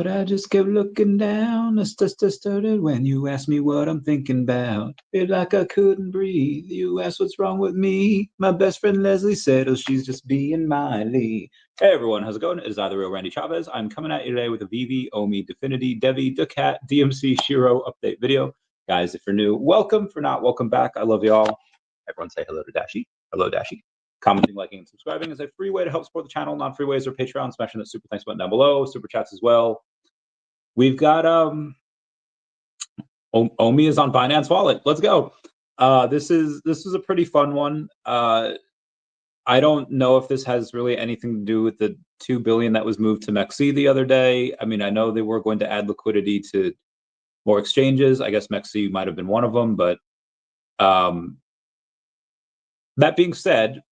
but I just kept looking down. I started when you asked me what I'm thinking about. Feel like I couldn't breathe. You asked what's wrong with me. My best friend Leslie said, oh, she's just being Miley. Hey everyone, how's it going? It is I, the real Randy Chavez. I'm coming at you today with a VeVe, OMI, Definity, Debie, daCat, DMC, Shiro update video. Guys, if you're new, welcome. For not, welcome back. I love you all. Everyone say hello to Dashi. Hello, Dashi. Commenting, liking, and subscribing is a free way to help support the channel. Non-free ways are Patreon, smashing that super thanks button down below, super chats as well. We've got OMI is on Binance Wallet. Let's go. This is a pretty fun one. I don't know if this has really anything to do with the $2 billion that was moved to MEXC the other day. I mean, I know they were going to add liquidity to more exchanges. I guess MEXC might have been one of them, but that being said,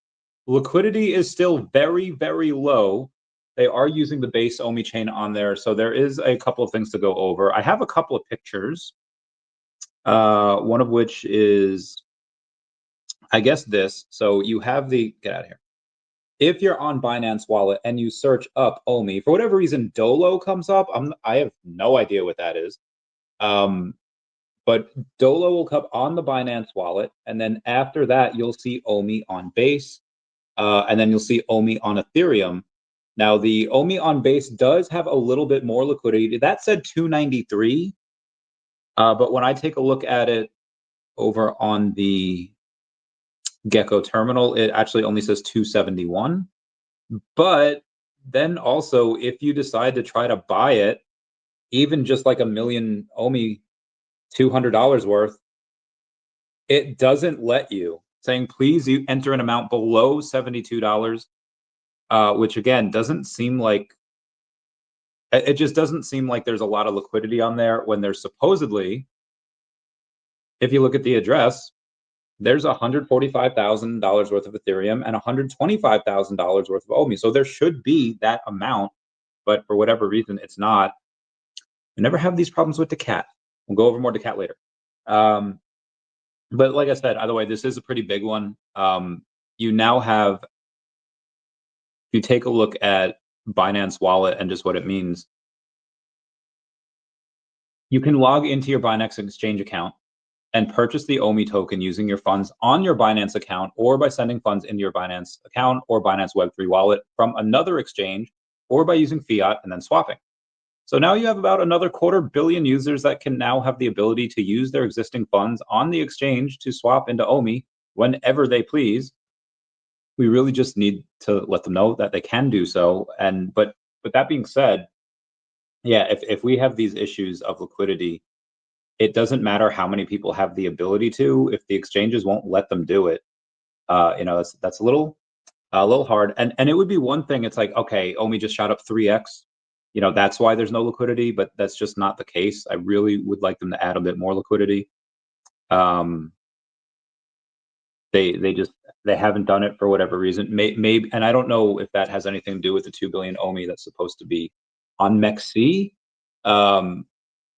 liquidity is still very, very low. They are using the base OMI chain on there, so there is a couple of things to go over. I have a couple of pictures, one of which is, I guess, this. So you have the, get out of here. If you're on Binance Wallet and you search up OMI, for whatever reason, Dolo comes up. I have no idea what that is. But Dolo will come on the Binance Wallet, and then after that, you'll see OMI on base. And then you'll see OMI on Ethereum. Now, the OMI on base does have a little bit more liquidity. That said 293. But when I take a look at it over on the Gecko terminal, it actually only says 271. But then also, if you decide to try to buy it, even just like a million OMI, $200 worth, it doesn't let you. Saying, please, you enter an amount below $72, which again doesn't seem like, it just doesn't seem like there's a lot of liquidity on there when there's supposedly, if you look at the address, there's $145,000 worth of Ethereum and $125,000 worth of OMI. So there should be that amount, but for whatever reason, it's not. We never have these problems with daCat. We'll go over more daCat later. But like I said, either way, this is a pretty big one. You now have, if you take a look at Binance Wallet and just what it means, you can log into your Binance Exchange account and purchase the OMI token using your funds on your Binance account, or by sending funds into your Binance account or Binance Web3 wallet from another exchange, or by using fiat and then swapping. So now you have about another 250 million users that can now have the ability to use their existing funds on the exchange to swap into OMI whenever they please. We really just need to let them know that they can do so. And but that being said, yeah, if we have these issues of liquidity, it doesn't matter how many people have the ability to, if the exchanges won't let them do it. That's a little hard. And it would be one thing. It's like, okay, OMI just shot up 3x. That's why there's no liquidity, but that's just not the case. I really would like them to add a bit more liquidity. They haven't done it for whatever reason. Maybe, and I don't know if that has anything to do with the 2 billion OMI that's supposed to be on MEXC.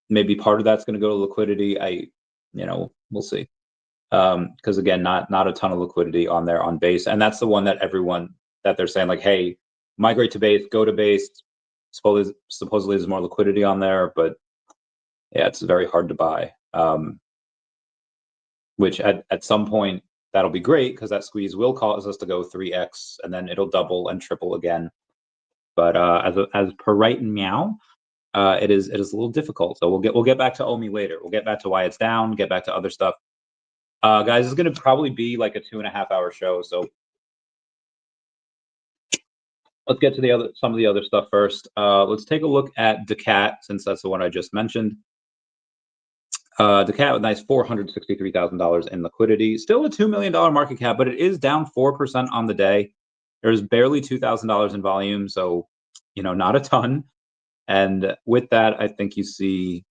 Maybe part of that's going to go to liquidity. We'll see. Because again, not a ton of liquidity on there on base, and that's the one that they're saying like, hey, migrate to base, go to base. Supposedly there's more liquidity on there, but yeah, it's very hard to buy. Which at some point that'll be great, because that squeeze will cause us to go 3x, and then it'll double and triple again. But as per right now, it is a little difficult. So we'll get back to OMI later. We'll get back to why it's down. Get back to other stuff. Guys, it's going to probably be like a 2.5-hour show. So let's get to some of the other stuff first. Let's take a look at daCat, since that's the one I just mentioned. daCat with nice $463,000 in liquidity. Still a $2 million market cap, but it is down 4% on the day. There's barely $2,000 in volume, so not a ton. And with that, I think you see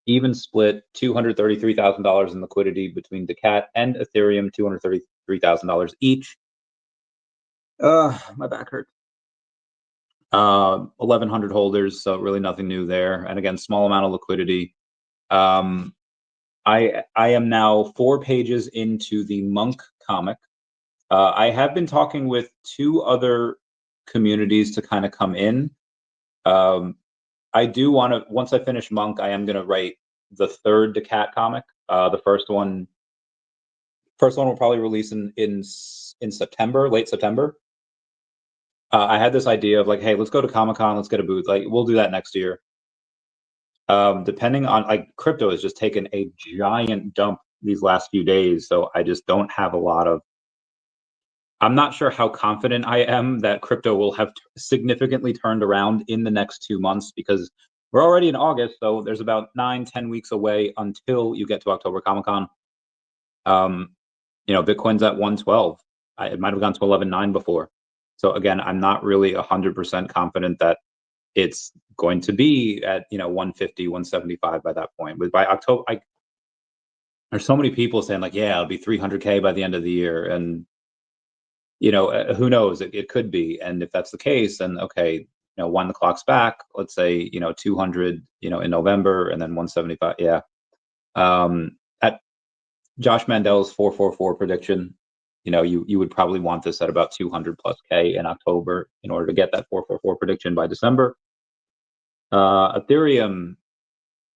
even split $233,000 in liquidity between daCat and Ethereum, $233,000 each. My back hurts. 1,100 holders, so really nothing new there. And again, small amount of liquidity. I am now 4 pages into the Monk comic. I have been talking with 2 other communities to kind of come in. I do want to, once I finish Monk, I am going to write the third daCat comic. The first one will probably release in September, late September. I had this idea of like, hey, let's go to Comic-Con, let's get a booth. Like, we'll do that next year. Depending on, like, crypto has just taken a giant dump these last few days, so I just don't have a lot of. I'm not sure how confident I am that crypto will have significantly turned around in the next 2 months, because we're already in August, so there's about 9-10 weeks away until you get to October Comic-Con. Bitcoin's at 112. It might have gone to 11.9 before. So again, I'm not really 100% confident that it's going to be at 150, 175 by that point. But by October, there's so many people saying like, yeah, it'll be 300K by the end of the year, and who knows? It could be. And if that's the case, then okay, when the clock's back, let's say 200, in November, and then 175. Yeah. At Josh Mandel's 444 prediction, you would probably want this at about 200 plus K in October in order to get that 444 prediction by December. Ethereum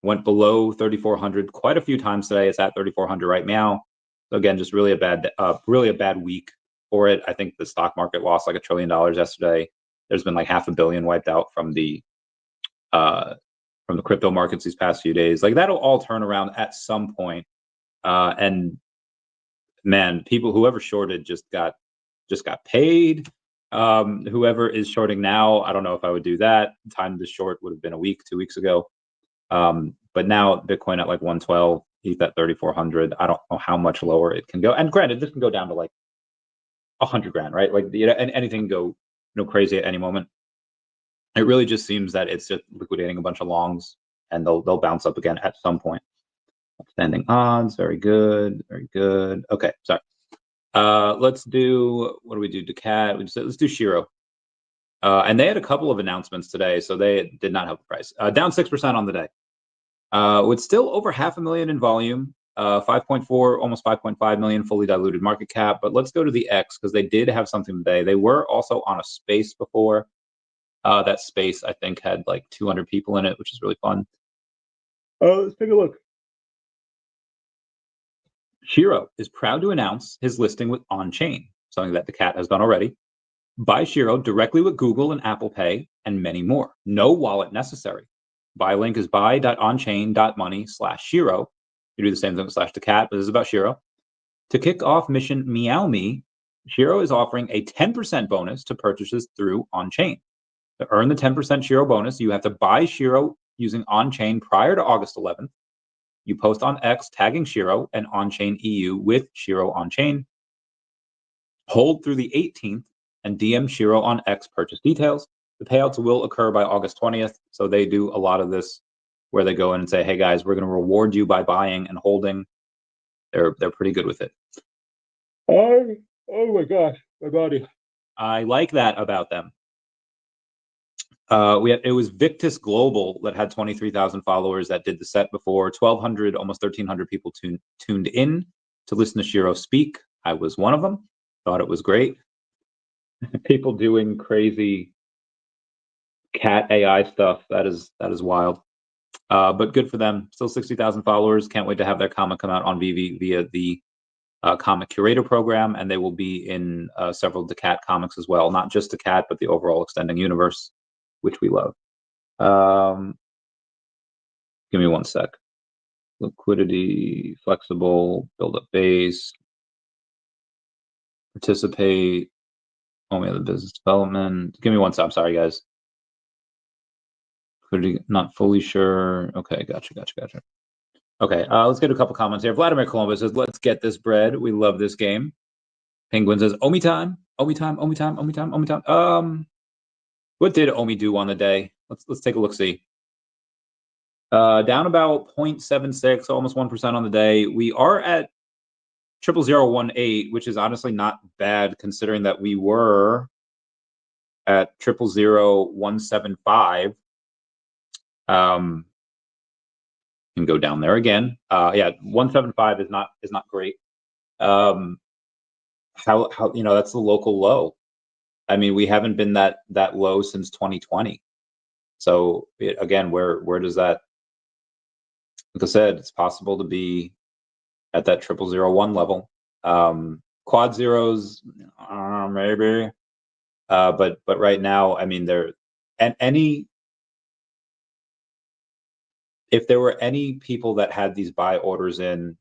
went below 3,400 quite a few times today. It's at 3,400 right now. So again, just really a bad week for it. I think the stock market lost like $1 trillion yesterday. There's been like $500 million wiped out from the crypto markets these past few days. Like, that'll all turn around at some point. And man, whoever shorted just got paid. Whoever is shorting now, I don't know if I would do that. Time to short would have been a week, 2 weeks ago. But now Bitcoin at like 112, ETH at 3,400. I don't know how much lower it can go. And granted, this can go down to like 100 grand, right? Like, and anything can go crazy at any moment. It really just seems that it's just liquidating a bunch of longs, and they'll bounce up again at some point. Outstanding odds, very good, very good. Okay, sorry. Let's do, what do we do? daCat. Let's do Shiro. And they had a couple of announcements today, so they did not help the price. Down 6% on the day. With still over 500,000 in volume, 5.4, almost 5.5 million fully diluted market cap. But let's go to the X, because they did have something today. They were also on a space before. That space, I think, had like 200 people in it, which is really fun. Let's take a look. Shiro is proud to announce his listing with On-Chain, something that daCat has done already. Buy Shiro directly with Google and Apple Pay, and many more. No wallet necessary. Buy link is buy.onchain.money/Shiro. You do the same thing with /daCat, but this is about Shiro. To kick off mission Meow Me, Shiro is offering a 10% bonus to purchases through On-Chain. To earn the 10% Shiro bonus, you have to buy Shiro using On-Chain prior to August 11th. You post on X tagging Shiro and On-Chain EU with Shiro On-Chain. Hold through the 18th and DM Shiro on X purchase details. The payouts will occur by August 20th. So they do a lot of this where they go in and say, hey guys, we're going to reward you by buying and holding. They're pretty good with it. Oh my gosh, my body. I like that about them. It was Victus Global that had 23,000 followers that did the set before. 1,200, almost 1,300 people tuned in to listen to Shiro speak. I was one of them. Thought it was great. People doing crazy cat AI stuff. That is wild. But good for them. Still 60,000 followers. Can't wait to have their comic come out on VeVe via the comic curator program, and they will be in several daCat comics as well. Not just daCat, but the overall extending universe, which we love. Give me one sec. Liquidity, flexible, build up base, participate, only other business development. Give me one sec. I'm sorry, guys. Liquidity, not fully sure. Okay, gotcha. Okay, let's get a couple comments here. Vladimir Colombo says, let's get this bread. We love this game. Penguin says, OMI time. What did OMI do on the day? Let's take a look, see. Down about 0.76, almost 1% on the day. We are at 00018, which is honestly not bad considering that we were at 0000175. Can go down there again. Yeah, 175 is not great. How that's the local low. I mean, we haven't been that low since 2020. So again, where does that? Like I said, it's possible to be at that 0001 level. Quad zeros, maybe. But right now, I mean, if there were any people that had these buy orders in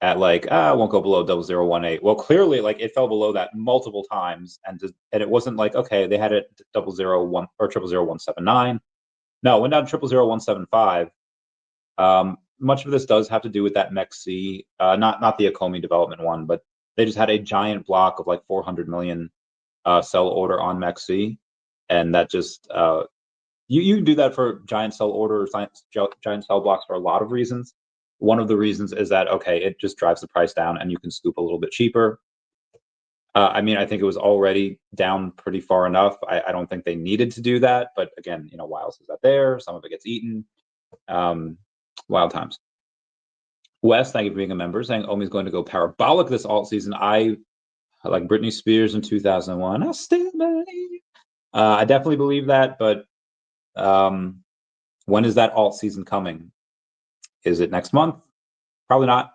at like, I won't go below 0018. Well, clearly, like it fell below that multiple times, and it wasn't like, okay, they had it 001 or 000179. No, it went down 000175. Much of this does have to do with that MEXC, not the Akomi development one, but they just had a giant block of like 400 million sell order on MEXC, and that just you do that for giant sell order, giant sell blocks for a lot of reasons. One of the reasons is that, okay, it just drives the price down and you can scoop a little bit cheaper. I mean, I think it was already down pretty far enough. I don't think they needed to do that, but again, why else is that there? Some of it gets eaten. Wild times. Wes, thank you for being a member, saying OMI is going to go parabolic this alt season. I like Britney Spears in 2001. I still believe. I definitely believe that, but when is that alt season coming? Is it next month? Probably not.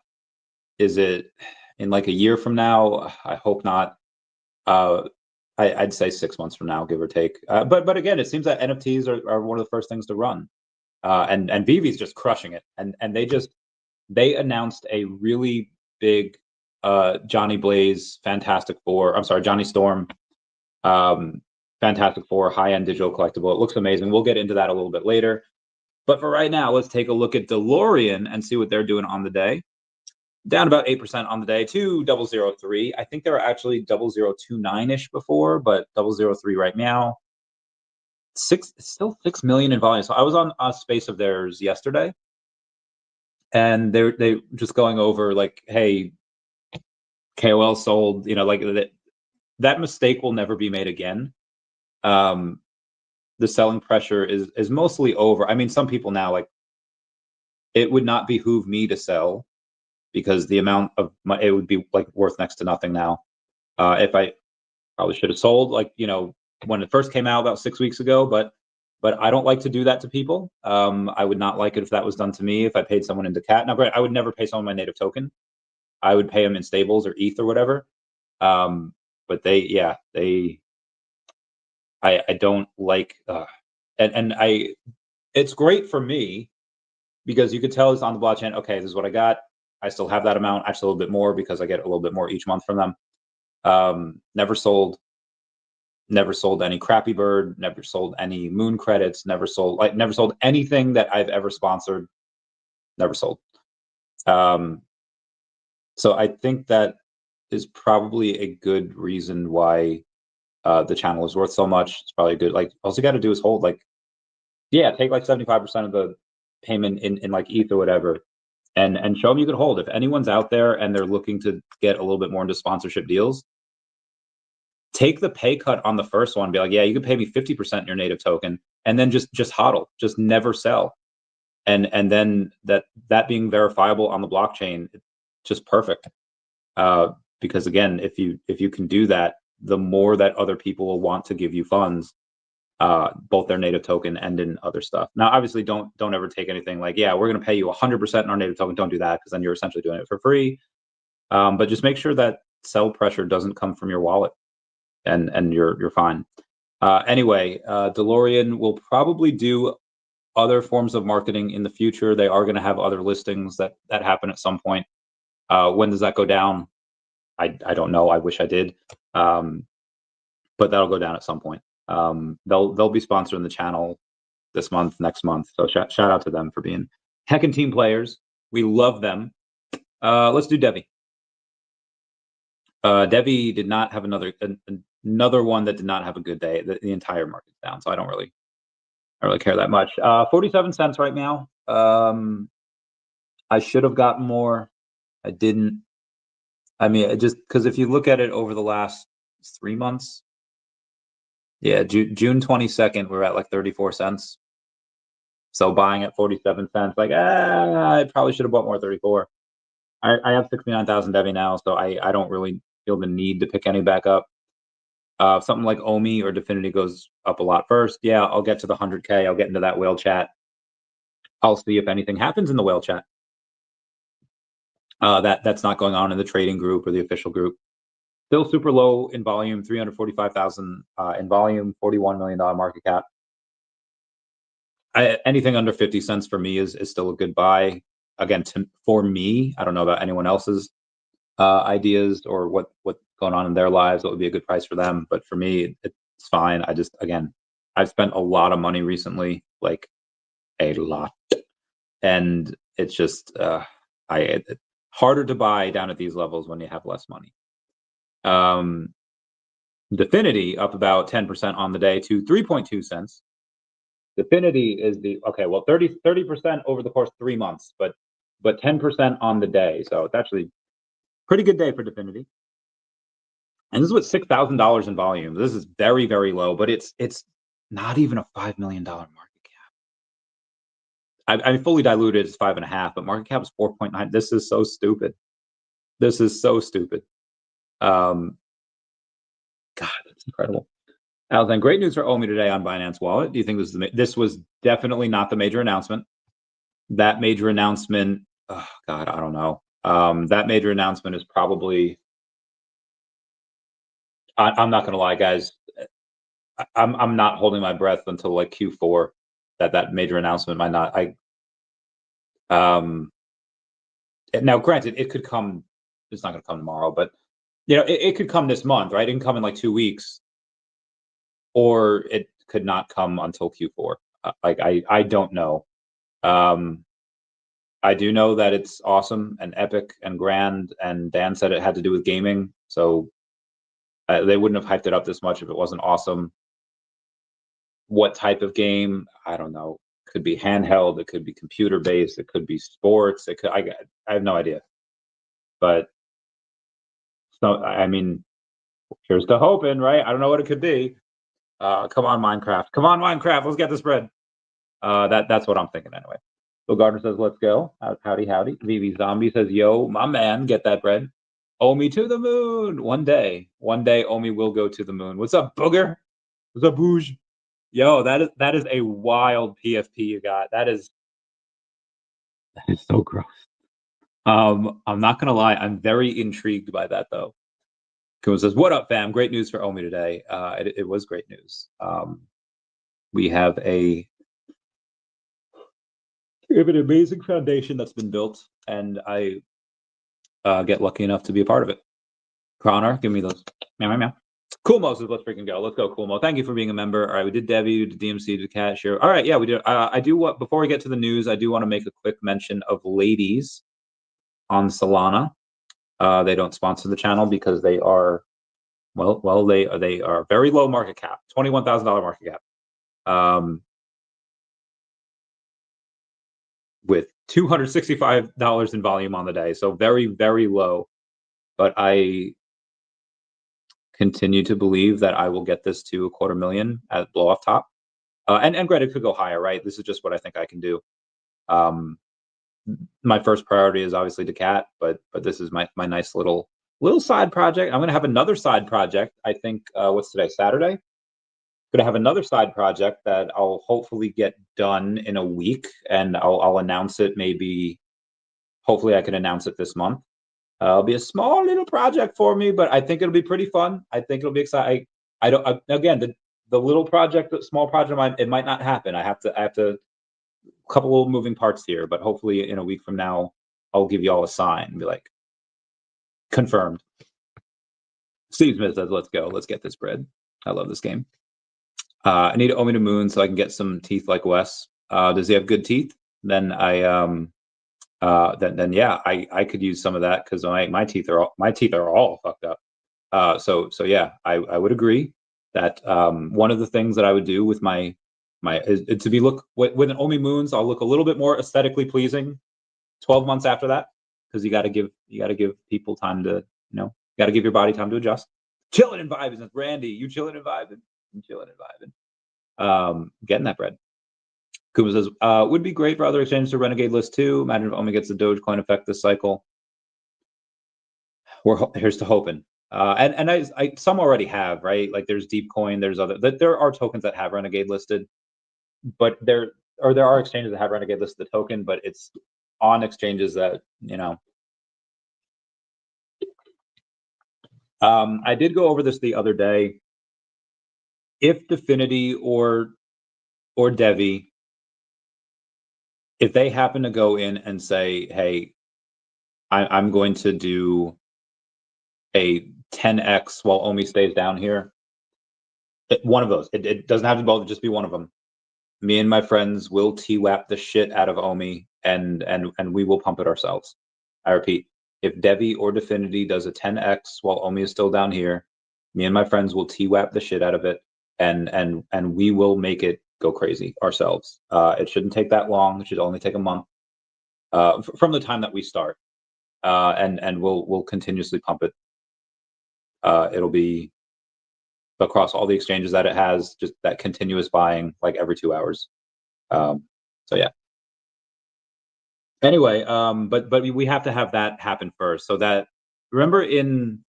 Is it in like a year from now? I hope not. I'd say 6 months from now, give or take. But again, it seems that NFTs are one of the first things to run. And VeVe's just crushing it. And they announced a really big Johnny Blaze Fantastic Four. I'm sorry, Johnny Storm Fantastic Four high-end digital collectible. It looks amazing. We'll get into that a little bit later. But for right now, let's take a look at Delorean and see what they're doing on the day. Down about 8% on the day to 003. I think they were actually 0029-ish before, but 003 right now. Still 6 million in volume. So I was on a space of theirs yesterday, and they just going over like, hey, KOL sold, like that mistake will never be made again. The selling pressure is mostly over. I mean, some people now, like, it would not behoove me to sell because the amount of money, it would be like worth next to nothing now. If I probably should have sold, like, when it first came out about 6 weeks ago, but I don't like to do that to people. I would not like it if that was done to me, if I paid someone in daCat. Now, great, I would never pay someone my native token. I would pay them in stables or ETH or whatever. But I don't like, it's great for me because you could tell it's on the blockchain. Okay, this is what I got. I still have that amount, actually a little bit more because I get a little bit more each month from them. Never sold any Crappy Bird, never sold any Moon credits, never sold anything that I've ever sponsored, never sold. So I think that is probably a good reason why the channel is worth so much. It's probably a good, like, all you got to do is hold, like, take like 75% of the payment in like ETH or whatever, and show them you could hold. If anyone's out there and they're looking to get a little bit more into sponsorship deals, take the pay cut on the first one. Be like, yeah, you can pay me 50% in your native token, and then just hodl, just never sell, and then that being verifiable on the blockchain, just perfect. Because again, if you can do that, the more that other people will want to give you funds, both their native token and in other stuff. Now, obviously, don't ever take anything like, yeah, we're going to pay you 100% in our native token. Don't do that, because then you're essentially doing it for free. But just make sure that sell pressure doesn't come from your wallet, and you're fine. Anyway, Delorean will probably do other forms of marketing in the future. They are going to have other listings that happen at some point. When does that go down? I don't know. I wish I did. But that'll go down at some point. They'll be sponsoring the channel this month, next month. So shout out to them for being heckin' team players. We love them. Let's do Debie. Debie did not have another one that did not have a good day. The entire market's down, so I don't really care that much. 47 cents right now. I should have gotten more. I didn't. I mean, just because if you look at it over the last 3 months, yeah, June 22nd, we're at like 34 cents. So buying at 47 cents, like, I probably should have bought more at 34. I have 69,000 Debie now, so I don't really feel the need to pick any back up. Something like OMI or Definity goes up a lot first. Yeah, I'll get to the 100K. I'll get into that whale chat. I'll see if anything happens in the whale chat. That's not going on in the trading group or the official group. Still super low in volume, 345,000 in volume, $41 million market cap. Anything under 50 cents for me is still a good buy. Again, for me, I don't know about anyone else's ideas or what's going on in their lives. What would be a good price for them? But for me, it's fine. I've spent a lot of money recently, like a lot, and it's just it's harder to buy down at these levels when you have less money. Definity up about 10% on the day to 3.2 cents. Definity is the, okay, well, 30% over the course of 3 months, but 10% on the day. So it's actually pretty good day for Definity. And this is with $6,000 in volume. This is very, very low, but it's not even a $5 million market cap. I mean, fully diluted is 5.5, but market cap is 4.9. This is so stupid. This is so stupid. God, that's incredible. Alexander, great news for OMI today on Binance Wallet. Do you think this was definitely not the major announcement? That major announcement, oh God, I don't know. That major announcement is probably, I'm not gonna lie, guys. I'm not holding my breath until like Q4 that major announcement might not. Now granted, it could come. It's not gonna come tomorrow, but it could come this month, right? It can come in like 2 weeks, or it could not come until Q4. I don't know. I do know that it's awesome and epic and grand, and Dan said it had to do with gaming, so they wouldn't have hyped it up this much if it wasn't awesome. What type of game? I don't know. Could be handheld, it could be computer based, it could be sports, I have no idea. But so I mean, here's to hoping, right? I don't know what it could be. Come on, Minecraft. Come on, Minecraft. Let's get this bread. That's what I'm thinking anyway. Bill Gardner says, let's go. Howdy, howdy. VeVe Zombie says, yo, my man, get that bread. OMI to the moon. One day, OMI will go to the moon. What's up, Booger? What's up, Booge? Yo, that is a wild PFP you got. That is so gross. I'm not gonna lie, I'm very intrigued by that though. Kumo says, what up, fam? Great news for OMI today. It was great news. We have an amazing foundation that's been built, and I get lucky enough to be a part of it. Connor, give me those. Meow, meow, meow. Cool Mo says, let's freaking go. Let's go, Cool Mo. Thank you for being a member. All right, we did Debbie, we did DMC, we did daCat, Shiro. All right, yeah, we did. I do what before we get to the news, I do want to make a quick mention of ladies on Solana. They don't sponsor the channel because they are, well, they are very low market cap, $21,000 market cap. With $265 in volume on the day, so very, very low. But I continue to believe that I will get this to $250,000 at blow off top. And granted, it could go higher, right? This is just what I think I can do. My first priority is obviously daCat, but this is my nice little side project. I'm gonna have another side project. I think what's today? Saturday. Gonna have another side project that I'll hopefully get done in a week, and I'll announce it. Maybe, hopefully, I can announce it this month. It'll be a small little project for me, but I think it'll be pretty fun. I think it'll be exciting. Again, the little project, the small project, it might not happen. I have to couple of moving parts here, but hopefully in a week from now, I'll give you all a sign and be like, confirmed. Steve Smith says, let's go. Let's get this bread. I love this game. I need OMI to moon so I can get some teeth like Wes. Does he have good teeth? Then yeah, I could use some of that because my teeth are all fucked up. So yeah, I would agree that one of the things that I would do with my is to be with an OMI moons, I'll look a little bit more aesthetically pleasing 12 months after that, because you got to give people time to, got to give your body time to adjust. Chilling and vibing. Randy, you chilling and vibing? I'm chilling and vibing. Getting that bread. Kuma says, would be great for other exchanges to renegade list too. Imagine if OMI gets the Dogecoin effect this cycle. Here's to hoping. And I some already have, right? Like there's Deepcoin, there's other, there are tokens that have Renegade listed, but there are exchanges that have Renegade listed the token, but it's on exchanges that, you know. I did go over this the other day. If Definity or DEVVE, if they happen to go in and say, hey, I'm going to do a 10x while OMI stays down here, one of those, it doesn't have to both, just be one of them. Me and my friends will TWAP the shit out of OMI and we will pump it ourselves. I repeat, if DEVVE or Definity does a 10x while OMI is still down here, me and my friends will TWAP the shit out of it and we will make it go crazy ourselves. It shouldn't take that long. It should only take a month from the time that we start, and we'll continuously pump it. It'll be across all the exchanges that it has, just that continuous buying, like every 2 hours. So yeah. Anyway, but we have to have that happen first. So that, remember in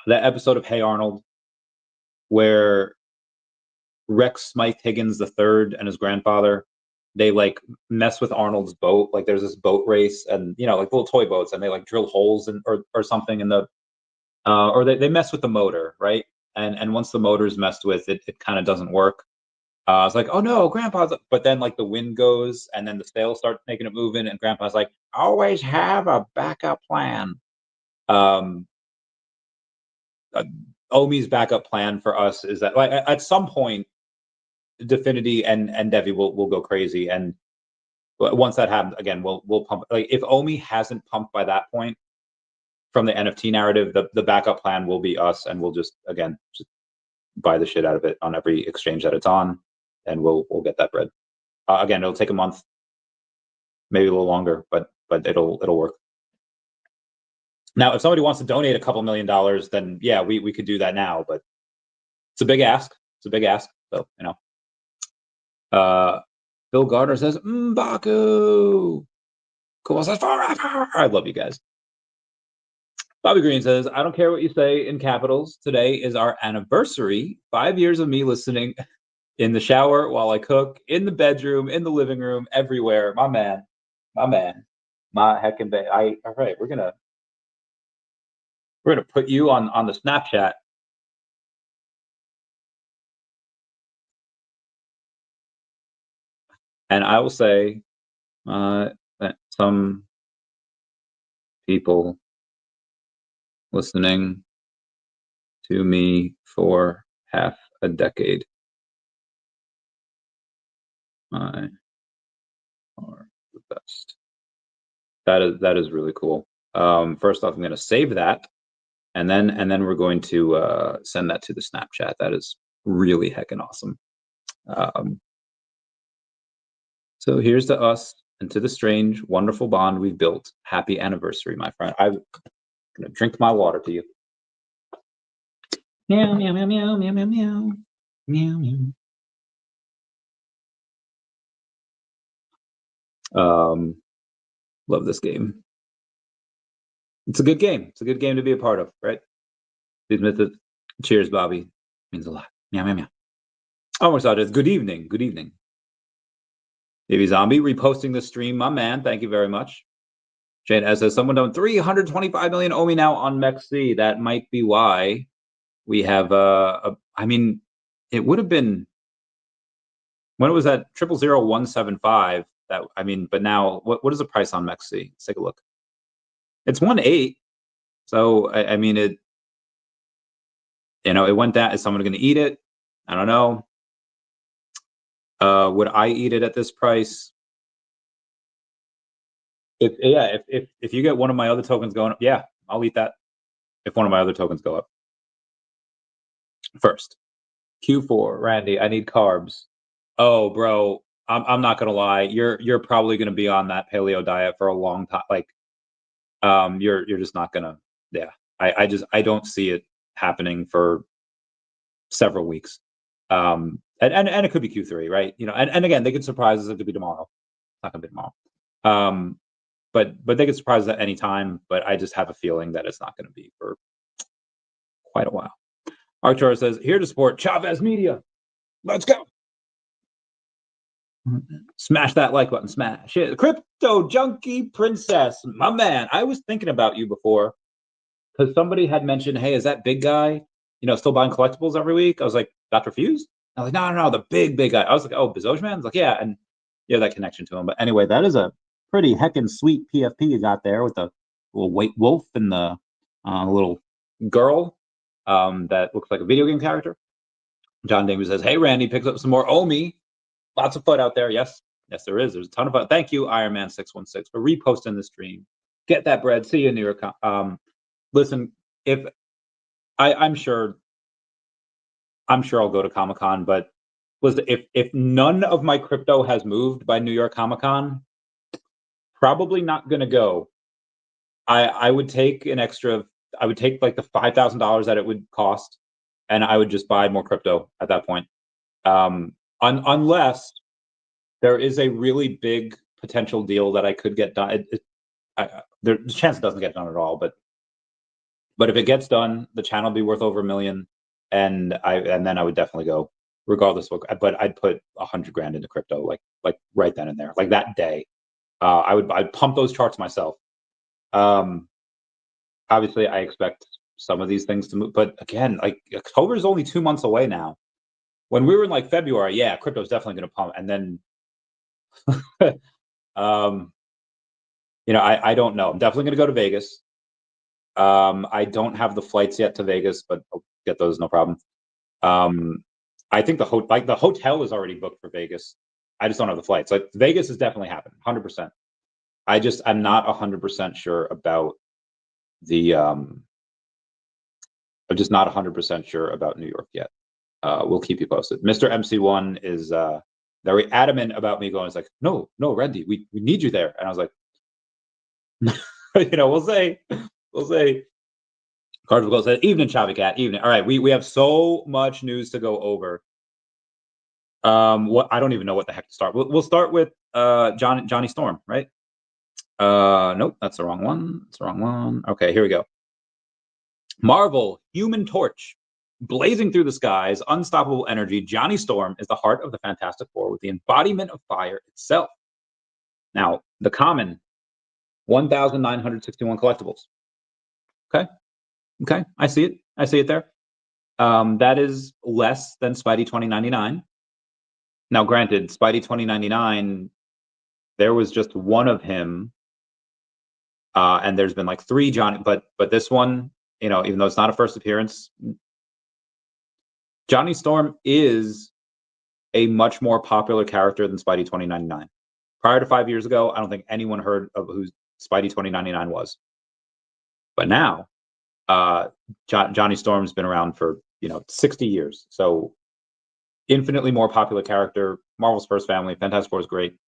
that episode of Hey Arnold where Rex Smythe Higgins III and his grandfather, they like mess with Arnold's boat. Like there's this boat race, and you know, like little toy boats, and they like drill holes in or something in the or they mess with the motor, right? And once the motor's messed with, it kind of doesn't work. It's like, oh no, Grandpa's. But then like the wind goes, and then the sails start making it moving, and Grandpa's like, always have a backup plan. Um, OMI's backup plan for us is that like at some point, Definity and DEVVE will go crazy, and once that happens, again, we'll pump. Like if OMI hasn't pumped by that point from the NFT narrative, the backup plan will be us, and we'll just buy the shit out of it on every exchange that it's on, and we'll get that bread. Again, it'll take a month, maybe a little longer, but it'll work. Now, if somebody wants to donate a couple $1 million, then yeah, we could do that now, but it's a big ask. It's a big ask. So, you know. Bill Gardner says, M'Baku, cool says forever. I love you guys. Bobby Green says, I don't care what you say in capitals. Today is our anniversary. 5 years of me listening in the shower, while I cook, in the bedroom, in the living room, everywhere. My man, my heckin' bay. All right, we're gonna put you on the Snapchat. And I will say that some people listening to me for half a decade are the best. That is really cool. First off, I'm going to save that, and then we're going to send that to the Snapchat. That is really heckin' awesome. So here's to us and to the strange, wonderful bond we've built. Happy anniversary, my friend. I'm gonna drink my water to you. Meow meow meow meow meow meow meow meow meow. Love this game. It's a good game. It's a good game to be a part of, right? These methods. Cheers, Bobby. Means a lot. Meow meow meow. Oh my God! Good evening. Good evening. Baby Zombie reposting the stream, my man. Thank you very much. Jane S says someone done 325 million OMI now on MEXC. That might be why we have I mean, it would have been when it was at 000175. That, I mean, but now what is the price on MEXC? Let's take a look. It's 1.8. So I mean, it, you know, it went down. Is someone going to eat it? I don't know. Would I eat it at this price? If you get one of my other tokens going up, yeah, I'll eat that. If one of my other tokens go up first. Q4, Randy, I need carbs. Oh, bro, I'm not gonna lie. You're probably gonna be on that paleo diet for a long time. Like, you're just not gonna. Yeah, I don't see it happening for several weeks. And it could be Q3, right? You know, and again, they could surprise us. It could be tomorrow. It's not gonna be tomorrow. But they could surprise us at any time. But I just have a feeling that it's not gonna be for quite a while. Archer says, here to support Chavez Media. Let's go. Smash that like button. Smash it. Crypto Junkie Princess, my man. I was thinking about you before because somebody had mentioned, hey, is that big guy, still buying collectibles every week? I was like, Dr. Fuse? I was like, no, the big guy. I was like, oh, Bezos man? I was like, yeah, and you have that connection to him. But anyway, that is a pretty heckin' sweet PFP you got there with the little white wolf and the little girl that looks like a video game character. John Davis says, hey, Randy, picks up some more OMI. Lots of FUD out there. Yes, there is. There's a ton of FUD. Thank you, Ironman616, for reposting the stream. Get that bread. See you in New York. Listen, if I'm sure I'll go to Comic-Con, but listen, if none of my crypto has moved by New York Comic-Con, probably not going to go. I would take like the $5,000 that it would cost, and I would just buy more crypto at that point. Unless there is a really big potential deal that I could get done. The chance it doesn't get done at all, but if it gets done, the channel will be worth over $1 million, and then I would definitely go, regardless of what. But I'd put $100,000 into crypto, like right then and there, like that day. I'd pump those charts myself. Obviously, I expect some of these things to move, but again, like October is only 2 months away now. When we were in like February, yeah, crypto is definitely going to pump, and then, I don't know. I'm definitely going to go to Vegas. I don't have the flights yet to Vegas, but I'll get those, no problem. I think the hotel is already booked for Vegas. I just don't have the flights. Like Vegas is definitely happening, 100%. I'm not 100% sure about the. I'm just not 100% sure about New York yet. We'll keep you posted. Mr. MC1 is very adamant about me going. It's like, no, Randy, we need you there. And I was like, we'll say. Cardinal says, evening, Chavi evening. All right, we have so much news to go over. What I don't even know what the heck to start. We'll start with Johnny Storm, right? Nope, that's the wrong one. That's the wrong one. Okay, here we go. Marvel, Human Torch. Blazing through the skies, unstoppable energy, Johnny Storm is the heart of the Fantastic Four with the embodiment of fire itself. Now, the common, 1,961 collectibles. Okay, I see it there. That is less than Spidey 2099. Now, granted, Spidey 2099, there was just one of him, and there's been like 3 Johnny, but this one, even though it's not a first appearance, Johnny Storm is a much more popular character than Spidey 2099. Prior to 5 years ago, I don't think anyone heard of who Spidey 2099 was. But now, Johnny Storm's been around for 60 years, so infinitely more popular character. Marvel's first family. Fantastic Four is great.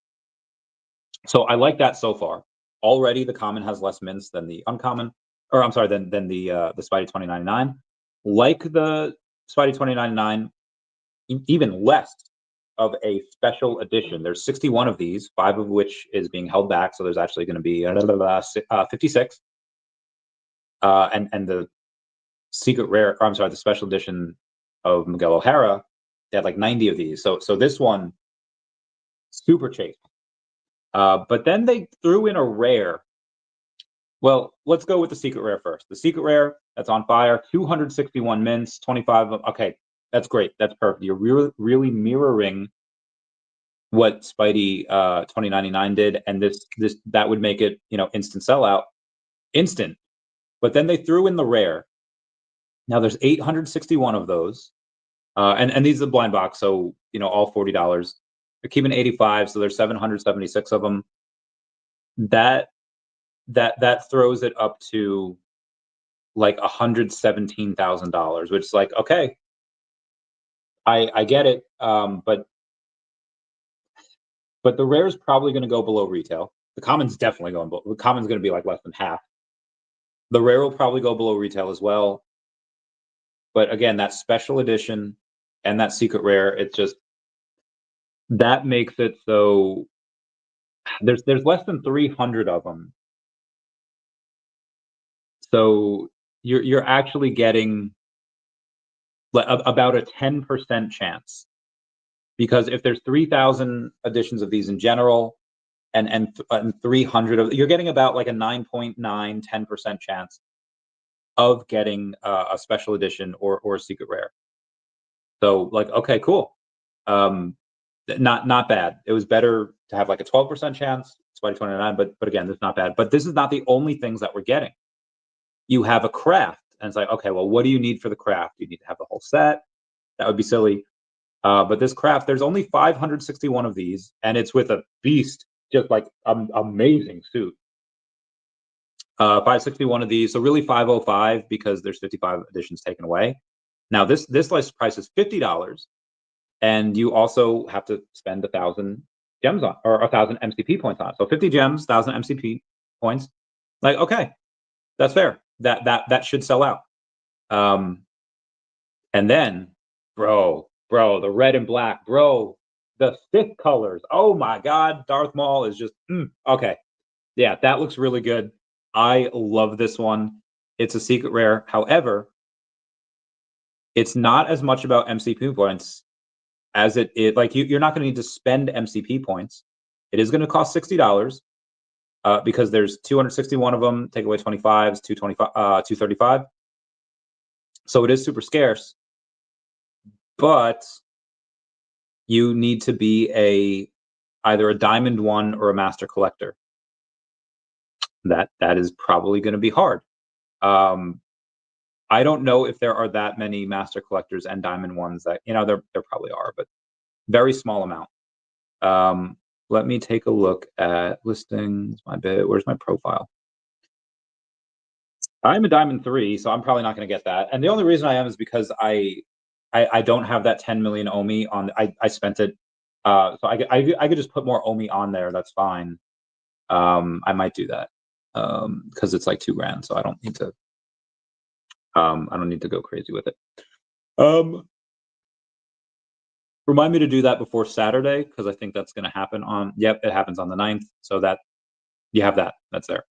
So I like that so far. Already, the common has less mints than the uncommon, or I'm sorry, than the Spidey 2099. Like the Spidey 2099, even less of a special edition. There's 61 of these, 5 of which is being held back. So there's actually going to be 56. And the secret rare, or I'm sorry, the special edition of Miguel O'Hara, they had like 90 of these. So this one, super cheap. But then they threw in a rare. Well, let's go with the secret rare first. The secret rare, that's on fire, 261 mints, 25 of, okay, that's great. That's perfect. You're really mirroring what Spidey 2099 did, and that would make it, instant sellout. Instant. But then they threw in the rare. Now there's 861 of those. And these are the blind box, so all $40. They're keeping 85, so there's 776 of them. That throws it up to like $117,000, which is like, okay, I get it, but the rare is probably going to go below retail. The common's definitely going below. The common's going to be like less than half. The rare will probably go below retail as well. But again, that special edition and that secret rare, it's just, that makes it so there's less than 300 of them. So you're actually getting about a 10% chance. Because if there's 3,000 editions of these in general, and 300 of, you're getting about like a 9.9-10% chance of getting a special edition or a secret rare. So like, okay, cool. Not bad. It was better to have like a 12% chance, Spidey 29, but again, this is not bad. But this is not the only things that we're getting. You have a craft, and it's like, okay, well, what do you need for the craft? You need to have the whole set. That would be silly. But this craft, there's only 561 of these, and it's with a beast, just like amazing suit. 561 of these, so really 505 because there's 55 editions taken away. Now this list price is $50, and you also have to spend 1,000 gems on, or 1,000 MCP points on it. So 50 gems, 1,000 MCP points. Like, okay, that's fair. That should sell out. And then, bro, the red and black, bro, the Sith colors. Oh my God, Darth Maul is just okay. Yeah, that looks really good. I love this one. It's a secret rare. However, it's not as much about MCP points as it like you're not going to need to spend MCP points. It is going to cost $60 because there's 261 of them. Take away 25s, 235. So it is super scarce, but you need to be either a diamond one or a master collector. That is probably going to be hard. I don't know if there are that many master collectors and diamond ones that, there probably are, but very small amount. Let me take a look at listings. Where's my profile? I'm a diamond 3, so I'm probably not going to get that. And the only reason I am is because I don't have that 10 million OMI on. I spent it, so I could just put more OMI on there. That's fine. I might do that because it's like $2,000, so I don't need to. I don't need to go crazy with it. Remind me to do that before Saturday because I think that's going to happen on. Yep, it happens on the 9th. So that you have that. That's there.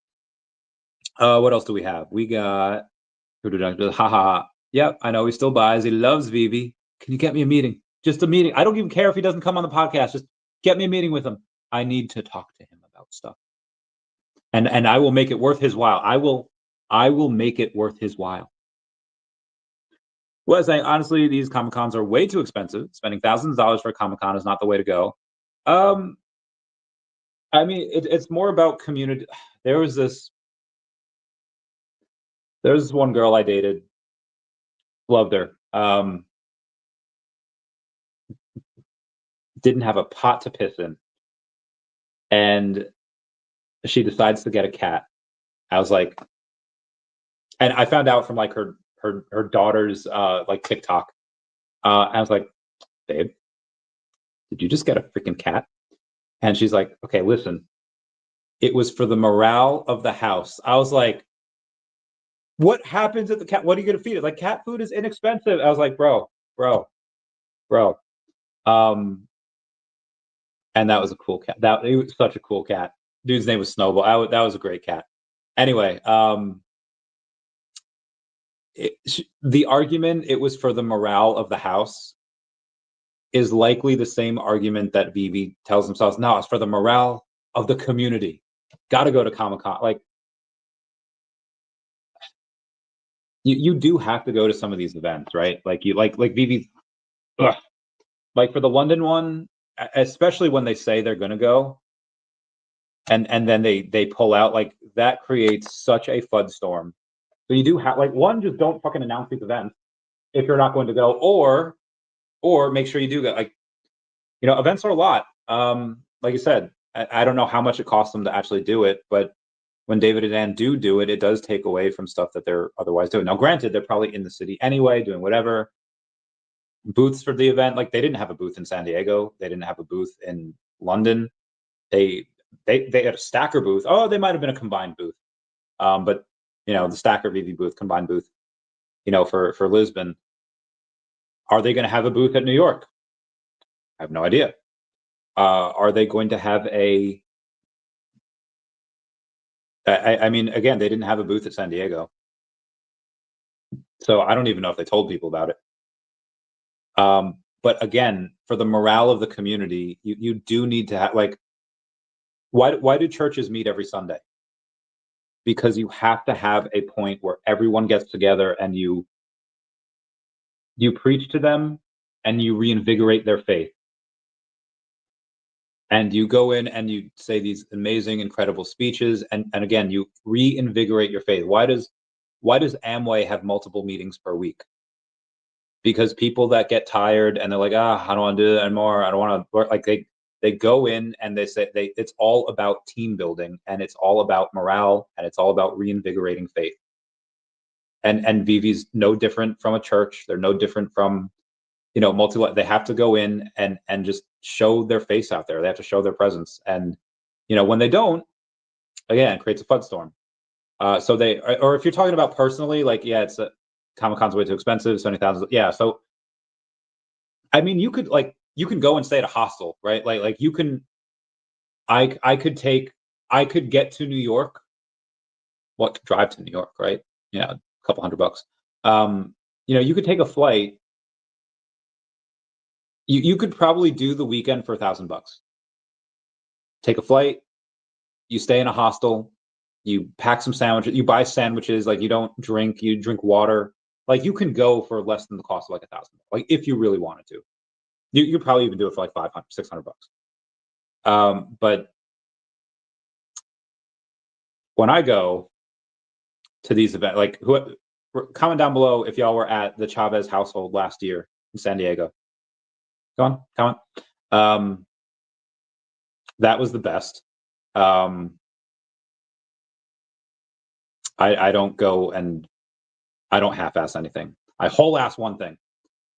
What else do we have? We got. Haha. Yep, I know he still buys. He loves VeVe. Can you get me a meeting? Just a meeting. I don't even care if he doesn't come on the podcast. Just get me a meeting with him. I need to talk to him about stuff. And I will make it worth his while. I will make it worth his while. Well, saying honestly, these Comic Cons are way too expensive. Spending thousands of dollars for a Comic Con is not the way to go. I mean, it's more about community. There was this one girl I dated, loved her. Didn't have a pot to piss in, and she decides to get a cat. I was like, and I found out from like her daughter's like TikTok. I was like, babe, did you just get a freaking cat? And she's like, okay, listen, it was for the morale of the house. I was like, what happens at the cat? What are you going to feed it? Like, cat food is inexpensive. I was like, bro. And that was a cool cat. It was such a cool cat. Dude's name was Snowball. That was a great cat. Anyway, the argument it was for the morale of the house is likely the same argument that VeVe tells themselves. No, it's for the morale of the community. Got to go to Comic-Con. Like, you do have to go to some of these events, right? Like you like VeVe. Like for the London one, especially when they say they're going to go, and then they pull out, like that creates such a FUD storm. So you do have, like, one, just don't fucking announce these events if you're not going to go, or make sure you do go. Like, events are a lot. Like I said, I don't know how much it costs them to actually do it, but when David and Ann do it, it does take away from stuff that they're otherwise doing. Now, granted, they're probably in the city anyway, doing whatever. Booths for the event, like they didn't have a booth in San Diego, they didn't have a booth in London. They had a Stacker booth. Oh, they might have been a combined booth, but the Stacker VeVe booth, combined booth, for Lisbon. Are they going to have a booth at New York? I have no idea. Are they going to have a? I mean, again, they didn't have a booth at San Diego, so I don't even know if they told people about it. But again, for the morale of the community, you do need to have, like, why do churches meet every Sunday? Because you have to have a point where everyone gets together and you preach to them and you reinvigorate their faith. And you go in and you say these amazing, incredible speeches, and again, you reinvigorate your faith. Why does Amway have multiple meetings per week? Because people that get tired and they're like, I don't want to do that anymore. I don't want to work. Like they go in and they say it's all about team building, and it's all about morale, and it's all about reinvigorating faith. And VeVe's no different from a church. They're no different from, they have to go in and just show their face out there. They have to show their presence. And, when they don't, again, it creates a FUD-storm. So or if you're talking about personally, like, yeah, it's Comic-Con's way too expensive, 70,000. Yeah. So, I mean, you can go and stay at a hostel, right? Like you can, I could get to New York. Drive to New York, right? Yeah. A couple $100. You could take a flight. You could probably do the weekend for $1,000. Take a flight, you stay in a hostel, you pack some sandwiches, you buy sandwiches, like you don't drink, you drink water. Like you can go for less than the cost of like $1,000, like if you really wanted to. You probably even do it for like $500, $600. But when I go to these events, like comment down below if y'all were at the Chavez household last year in San Diego. Go on, comment. That was the best. I don't go and I don't half-ass anything. I whole-ass one thing.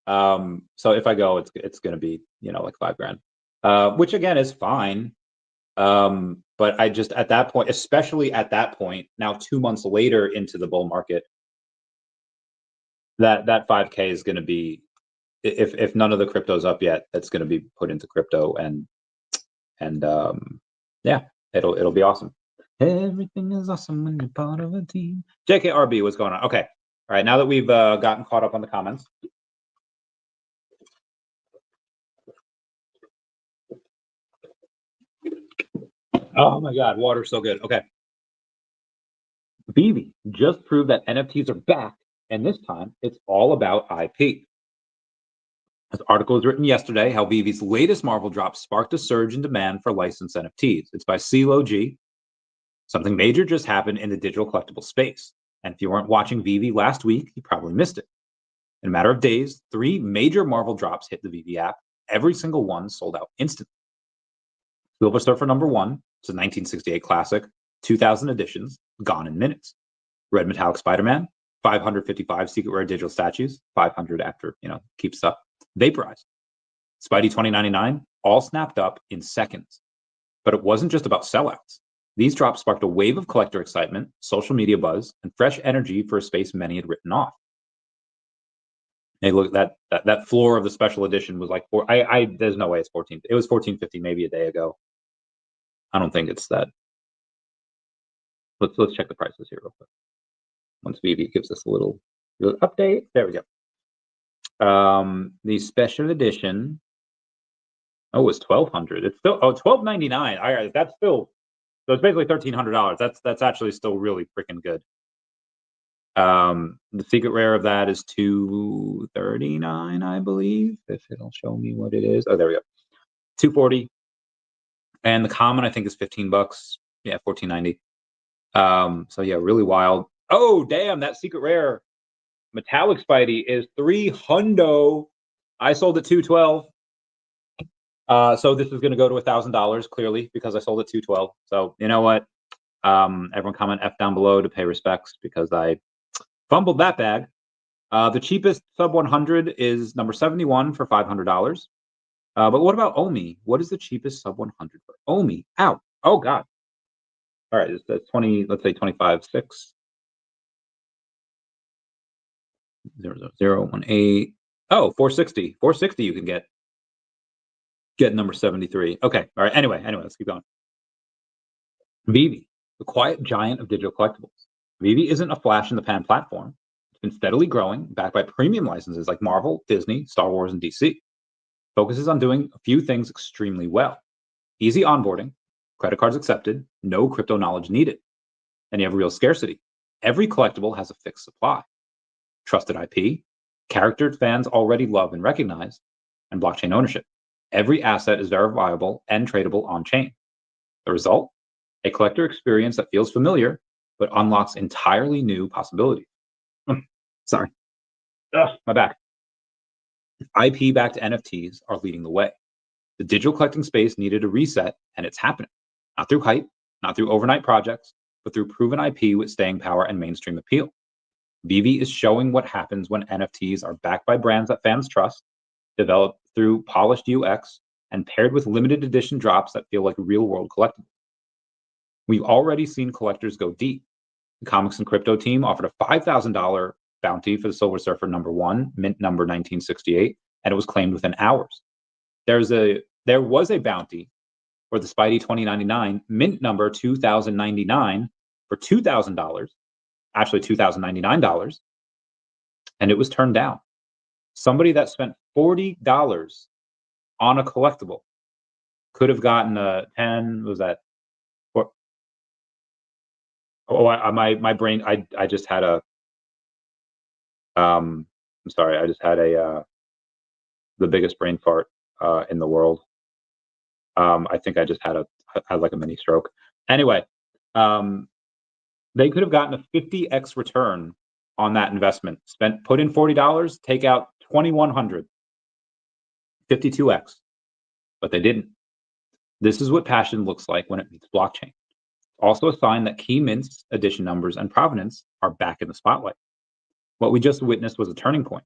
So if I go, it's going to be, like $5,000, which again is fine. But I just, at that point, especially at that point, now 2 months later into the bull market, that 5K is going to be, if none of the crypto's up yet, that's going to be put into crypto, and yeah, it'll be awesome. Everything is awesome when you're part of a team. JKRB, what's going on? Okay. All right. Now that we've gotten caught up on the comments. Oh my God, water's so good. Okay. VeVe just proved that NFTs are back, and this time it's all about IP. This article was written yesterday, how VeVe's latest Marvel drop sparked a surge in demand for licensed NFTs. It's by CeeLo G. Something major just happened in the digital collectible space. And if you weren't watching VeVe last week, you probably missed it. In a matter of days, 3 major Marvel drops hit the VeVe app. Every single one sold out instantly. Silver Surfer number 1, it's a 1968 classic, 2,000 editions, gone in minutes. Red Metallic Spider-Man, 555 secret rare digital statues, 500 after, keeps up. Vaporized. Spidey 2099, all snapped up in seconds. But it wasn't just about sellouts. These drops sparked a wave of collector excitement, social media buzz, and fresh energy for a space many had written off. Hey, look, that floor of the special edition was like there's no way it's 14. It was 1450 maybe a day ago. I don't think it's that. Let's check the prices here real quick. Once VeVe gives us a little update. There we go. The special edition. Oh, it was 1,200. It's still 1,299. All right, that's still, so it's basically $1,300. That's actually still really freaking good. The secret rare of that is $239, I believe. If it'll show me what it is. Oh, there we go. $240. And the common, I think, is $15. Yeah, $14.90. So yeah, really wild. Oh, damn, that secret rare metallic Spidey is $300. I sold at $212. So this is going to go to $1,000 clearly because I sold at $212. So you know what? Everyone comment F down below to pay respects because I fumbled that bag. The cheapest sub 100 is number 71 for $500. But what about OMI? What is the cheapest sub 100 for OMI? Ow! Oh God! All right, it's 20. Let's say 25.6. 00018. Oh, 460. 460 you can get number 73. Okay. All right. Anyway, let's keep going. VeVe, the quiet giant of digital collectibles. VeVe isn't a flash in the pan platform. It's been steadily growing, backed by premium licenses like Marvel, Disney, Star Wars, and DC. Focuses on doing a few things extremely well. Easy onboarding, credit cards accepted, no crypto knowledge needed. And you have real scarcity. Every collectible has a fixed supply. Trusted IP, character fans already love and recognize, and blockchain ownership. Every asset is verifiable and tradable on-chain. The result? A collector experience that feels familiar, but unlocks entirely new possibilities. Sorry. Ugh, my back. IP-backed NFTs are leading the way. The digital collecting space needed a reset, and it's happening. Not through hype, not through overnight projects, but through proven IP with staying power and mainstream appeal. VeVe is showing what happens when NFTs are backed by brands that fans trust, developed through polished UX, and paired with limited edition drops that feel like real-world collectibles. We've already seen collectors go deep. The Comics and Crypto team offered a $5,000 bounty for the Silver Surfer #1, mint number 1968, and it was claimed within hours. There was a bounty for the Spidey 2099, mint number 2099, for $2,000, actually $2,099, and it was turned down. Somebody that spent $40 on a collectible could have gotten a 10. Was that? My brain. I just had a. I'm sorry. I just had the biggest brain fart in the world. I think I just had like a mini stroke. Anyway, they could have gotten a 50x return on that investment. Put in $40, take out $2,100, 52x, but they didn't. This is what passion looks like when it meets blockchain. Also a sign that key mints, edition numbers, and provenance are back in the spotlight. What we just witnessed was a turning point.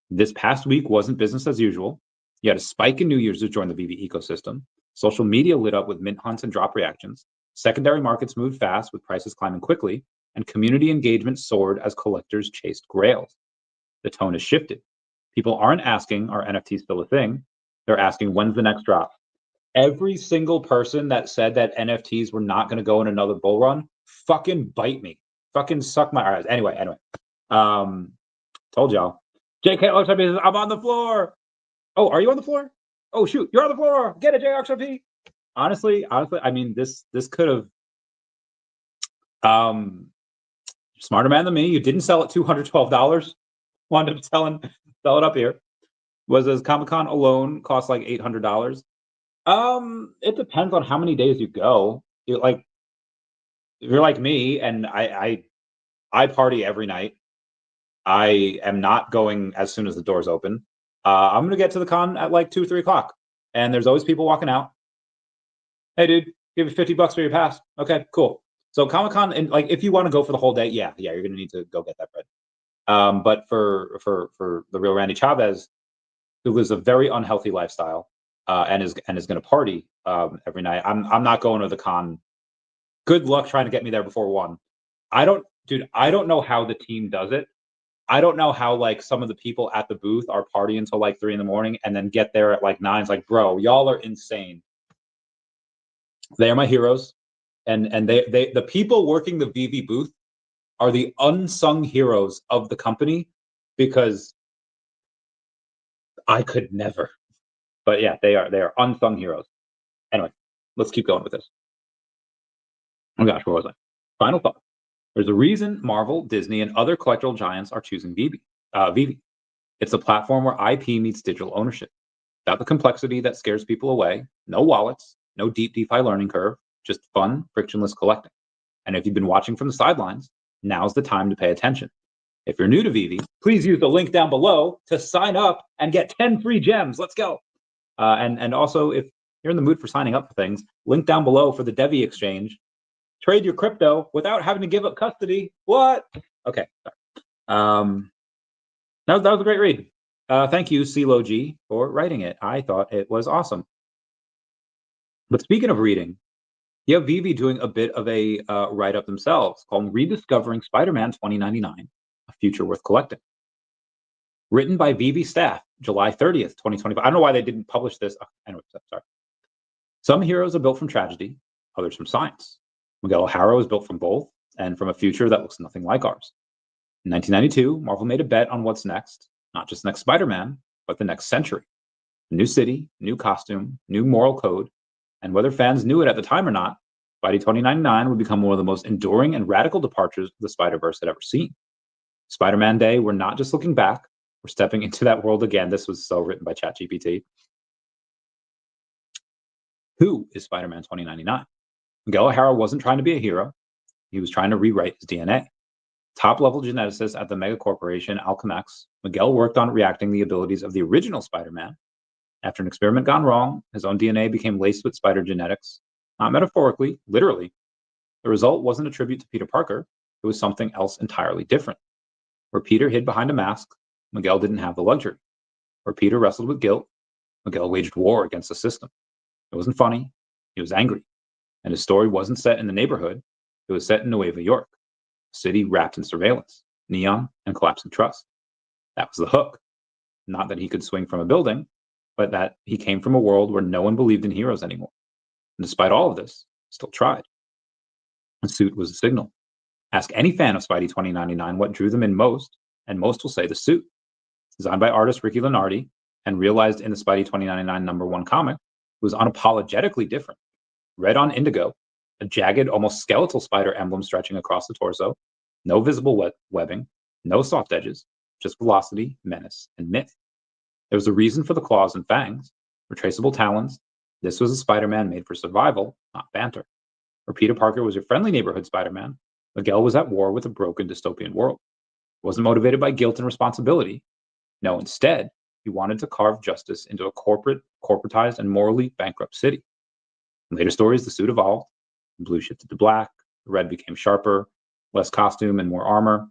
This past week wasn't business as usual. You had a spike in new users join the VeVe ecosystem. Social media lit up with mint hunts and drop reactions. Secondary markets moved fast with prices climbing quickly, and community engagement soared as collectors chased grails. The tone has shifted. People aren't asking, are NFTs still a thing? They're asking, when's the next drop? Every single person that said that NFTs were not going to go in another bull run, fucking bite me. Fucking suck my eyes. Anyway. Told y'all. JK looks like I'm on the floor. Oh, are you on the floor? Oh, shoot, you're on the floor. Get it, JXRP. Honestly, I mean, this could have. Smarter man than me. You didn't sell it $212. Wound up sell it up here. Was as Comic-Con alone cost like $800? It depends on how many days you go. If you're like me, and I party every night. I am not going as soon as the doors open. I'm gonna get to the con at like 2 or 3 o'clock, and there's always people walking out. Hey, dude, give you $50 for your pass. Okay, cool. So Comic-Con, and like if you want to go for the whole day, yeah, you're gonna need to go get that bread. But for the real Randy Chavez, who lives a very unhealthy lifestyle, and is going to party every night, I'm not going to the con. Good luck trying to get me there before 1. I don't know how the team does it. I don't know how like some of the people at the booth are partying until like 3 a.m. and then get there at like 9. It's like, bro, y'all are insane. They are my heroes, and the people working the VeVe booth are the unsung heroes of the company, because I could never. But yeah, they are unsung heroes. Anyway, let's keep going with this. Oh gosh, where was I? Final thought. There's a reason Marvel, Disney, and other collectible giants are choosing VeVe. It's a platform where IP meets digital ownership. Without the complexity that scares people away, no wallets, no deep DeFi learning curve, just fun, frictionless collecting. And if you've been watching from the sidelines, now's the time to pay attention. If you're new to VeVe, please use the link down below to sign up and get 10 free gems. Let's go. And also, if you're in the mood for signing up for things, link down below for the DEVVE exchange. Trade your crypto without having to give up custody. What? Okay. That was a great read. Thank you, CeeLo G, for writing it. I thought it was awesome. But speaking of reading, you have VeVe doing a bit of a write-up themselves called Rediscovering Spider-Man 2099, A Future Worth Collecting. Written by VeVe staff, July 30th, 2025. I don't know why they didn't publish this. Anyway, sorry. Some heroes are built from tragedy, others from science. Miguel O'Hara was built from both, and from a future that looks nothing like ours. In 1992, Marvel made a bet on what's next, not just next Spider-Man, but the next century. A new city, new costume, new moral code, and whether fans knew it at the time or not, Spidey 2099 would become one of the most enduring and radical departures the Spider-Verse had ever seen. Spider-Man Day, we're not just looking back, we're stepping into that world again. This was so written by ChatGPT. Who is Spider-Man 2099? Miguel O'Hara wasn't trying to be a hero. He was trying to rewrite his DNA. Top-level geneticist at the mega corporation Alchemax, Miguel worked on reacting the abilities of the original Spider-Man. After an experiment gone wrong, his own DNA became laced with spider genetics. Not metaphorically, literally. The result wasn't a tribute to Peter Parker. It was something else entirely different. Where Peter hid behind a mask, Miguel didn't have the luxury. Where Peter wrestled with guilt, Miguel waged war against the system. It wasn't funny. He was angry. And his story wasn't set in the neighborhood. It was set in Nueva York, a city wrapped in surveillance, neon, and collapsing trust. That was the hook. Not that he could swing from a building, but that he came from a world where no one believed in heroes anymore. And despite all of this, still tried. The suit was a signal. Ask any fan of Spidey 2099 what drew them in most, and most will say the suit. Designed by artist Ricky Lenardi and realized in the Spidey 2099 #1 comic, it was unapologetically different. Red on indigo, a jagged, almost skeletal spider emblem stretching across the torso, no visible webbing, no soft edges, just velocity, menace, and myth. There was a reason for the claws and fangs, retraceable talons. This was a Spider-Man made for survival, not banter. Where Peter Parker was your friendly neighborhood Spider-Man, Miguel was at war with a broken dystopian world. He wasn't motivated by guilt and responsibility. No, instead, he wanted to carve justice into a corporatized, and morally bankrupt city. In later stories, the suit evolved. The blue shifted to black, the red became sharper, less costume and more armor.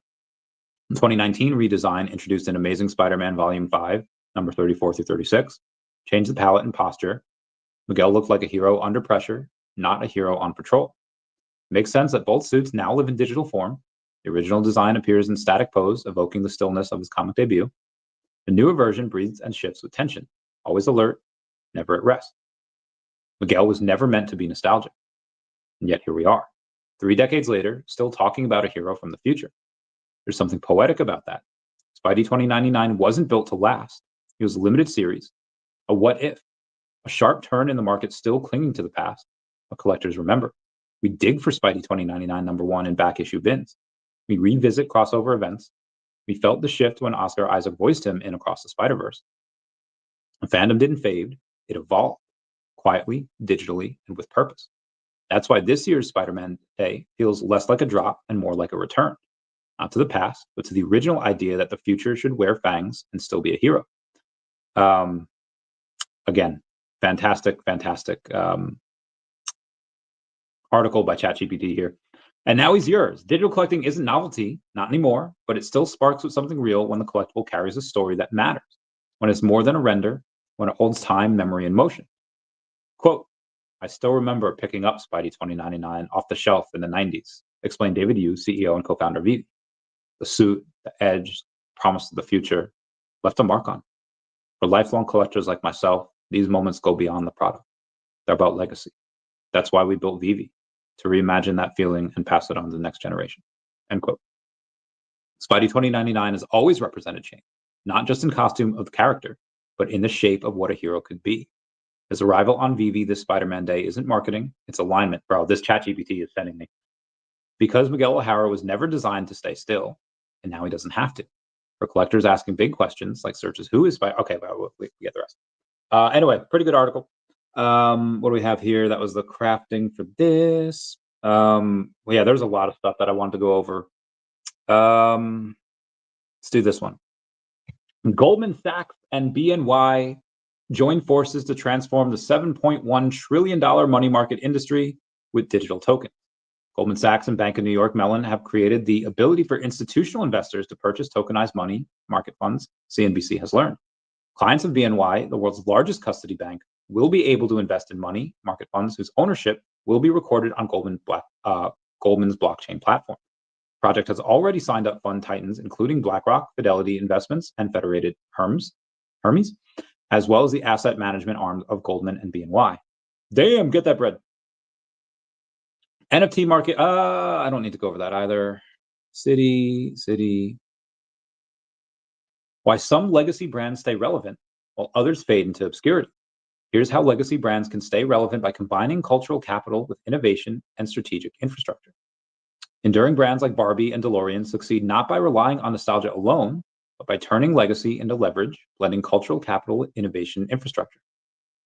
In 2019, redesign introduced an Amazing Spider-Man Volume 5, number 34 through 36, changed the palette and posture. Miguel looked like a hero under pressure, not a hero on patrol. It makes sense that both suits now live in digital form. The original design appears in static pose, evoking the stillness of his comic debut. The newer version breathes and shifts with tension, always alert, never at rest. Miguel was never meant to be nostalgic. And yet here we are, 3 decades later, still talking about a hero from the future. There's something poetic about that. Spidey 2099 wasn't built to last. It was a limited series, a what if, a sharp turn in the market still clinging to the past, but collectors remember. We dig for Spidey 2099 #1 in back issue bins. We revisit crossover events. We felt the shift when Oscar Isaac voiced him in Across the Spider-Verse. The fandom didn't fade, it evolved, quietly, digitally, and with purpose. That's why this year's Spider-Man Day feels less like a drop and more like a return. Not to the past, but to the original idea that the future should wear fangs and still be a hero. Again, fantastic article by ChatGPT here. And now he's yours. Digital collecting isn't novelty, not anymore, but it still sparks with something real when the collectible carries a story that matters, when it's more than a render, when it holds time, memory, and motion. Quote, I still remember picking up Spidey 2099 off the shelf in the 90s, explained David Yu, CEO and co-founder of VeVe. The suit, the edge, promise of the future, left a mark on. For lifelong collectors like myself, these moments go beyond the product. They're about legacy. That's why we built VeVe, to reimagine that feeling and pass it on to the next generation. End quote. Spidey 2099 has always represented change, not just in costume of the character, but in the shape of what a hero could be. His arrival on VeVe this Spider-Man Day isn't marketing, it's alignment. Bro, this ChatGPT is sending me. Because Miguel O'Hara was never designed to stay still, and now he doesn't have to. For collectors asking big questions, like searches, who is Spider? Okay, well, we get the rest. Anyway, pretty good article. What do we have here? That was the crafting for this. Well, yeah, there's a lot of stuff that I wanted to go over. Let's do this one. Goldman Sachs and BNY join forces to transform the $7.1 trillion money market industry with digital tokens. Goldman Sachs and Bank of New York Mellon have created the ability for institutional investors to purchase tokenized money market funds, CNBC has learned. Clients of BNY, the world's largest custody bank, will be able to invest in money market funds whose ownership will be recorded on Goldman's blockchain platform. The project has already signed up fund titans, including BlackRock, Fidelity Investments, and Federated Hermes, as well as the asset management arms of Goldman and BNY. Damn, get that bread. NFT market, I don't need to go over that either. City, Why some legacy brands stay relevant while others fade into obscurity. Here's how legacy brands can stay relevant by combining cultural capital with innovation and strategic infrastructure. Enduring brands like Barbie and Delorean succeed not by relying on nostalgia alone, but by turning legacy into leverage, blending cultural capital with innovation and infrastructure.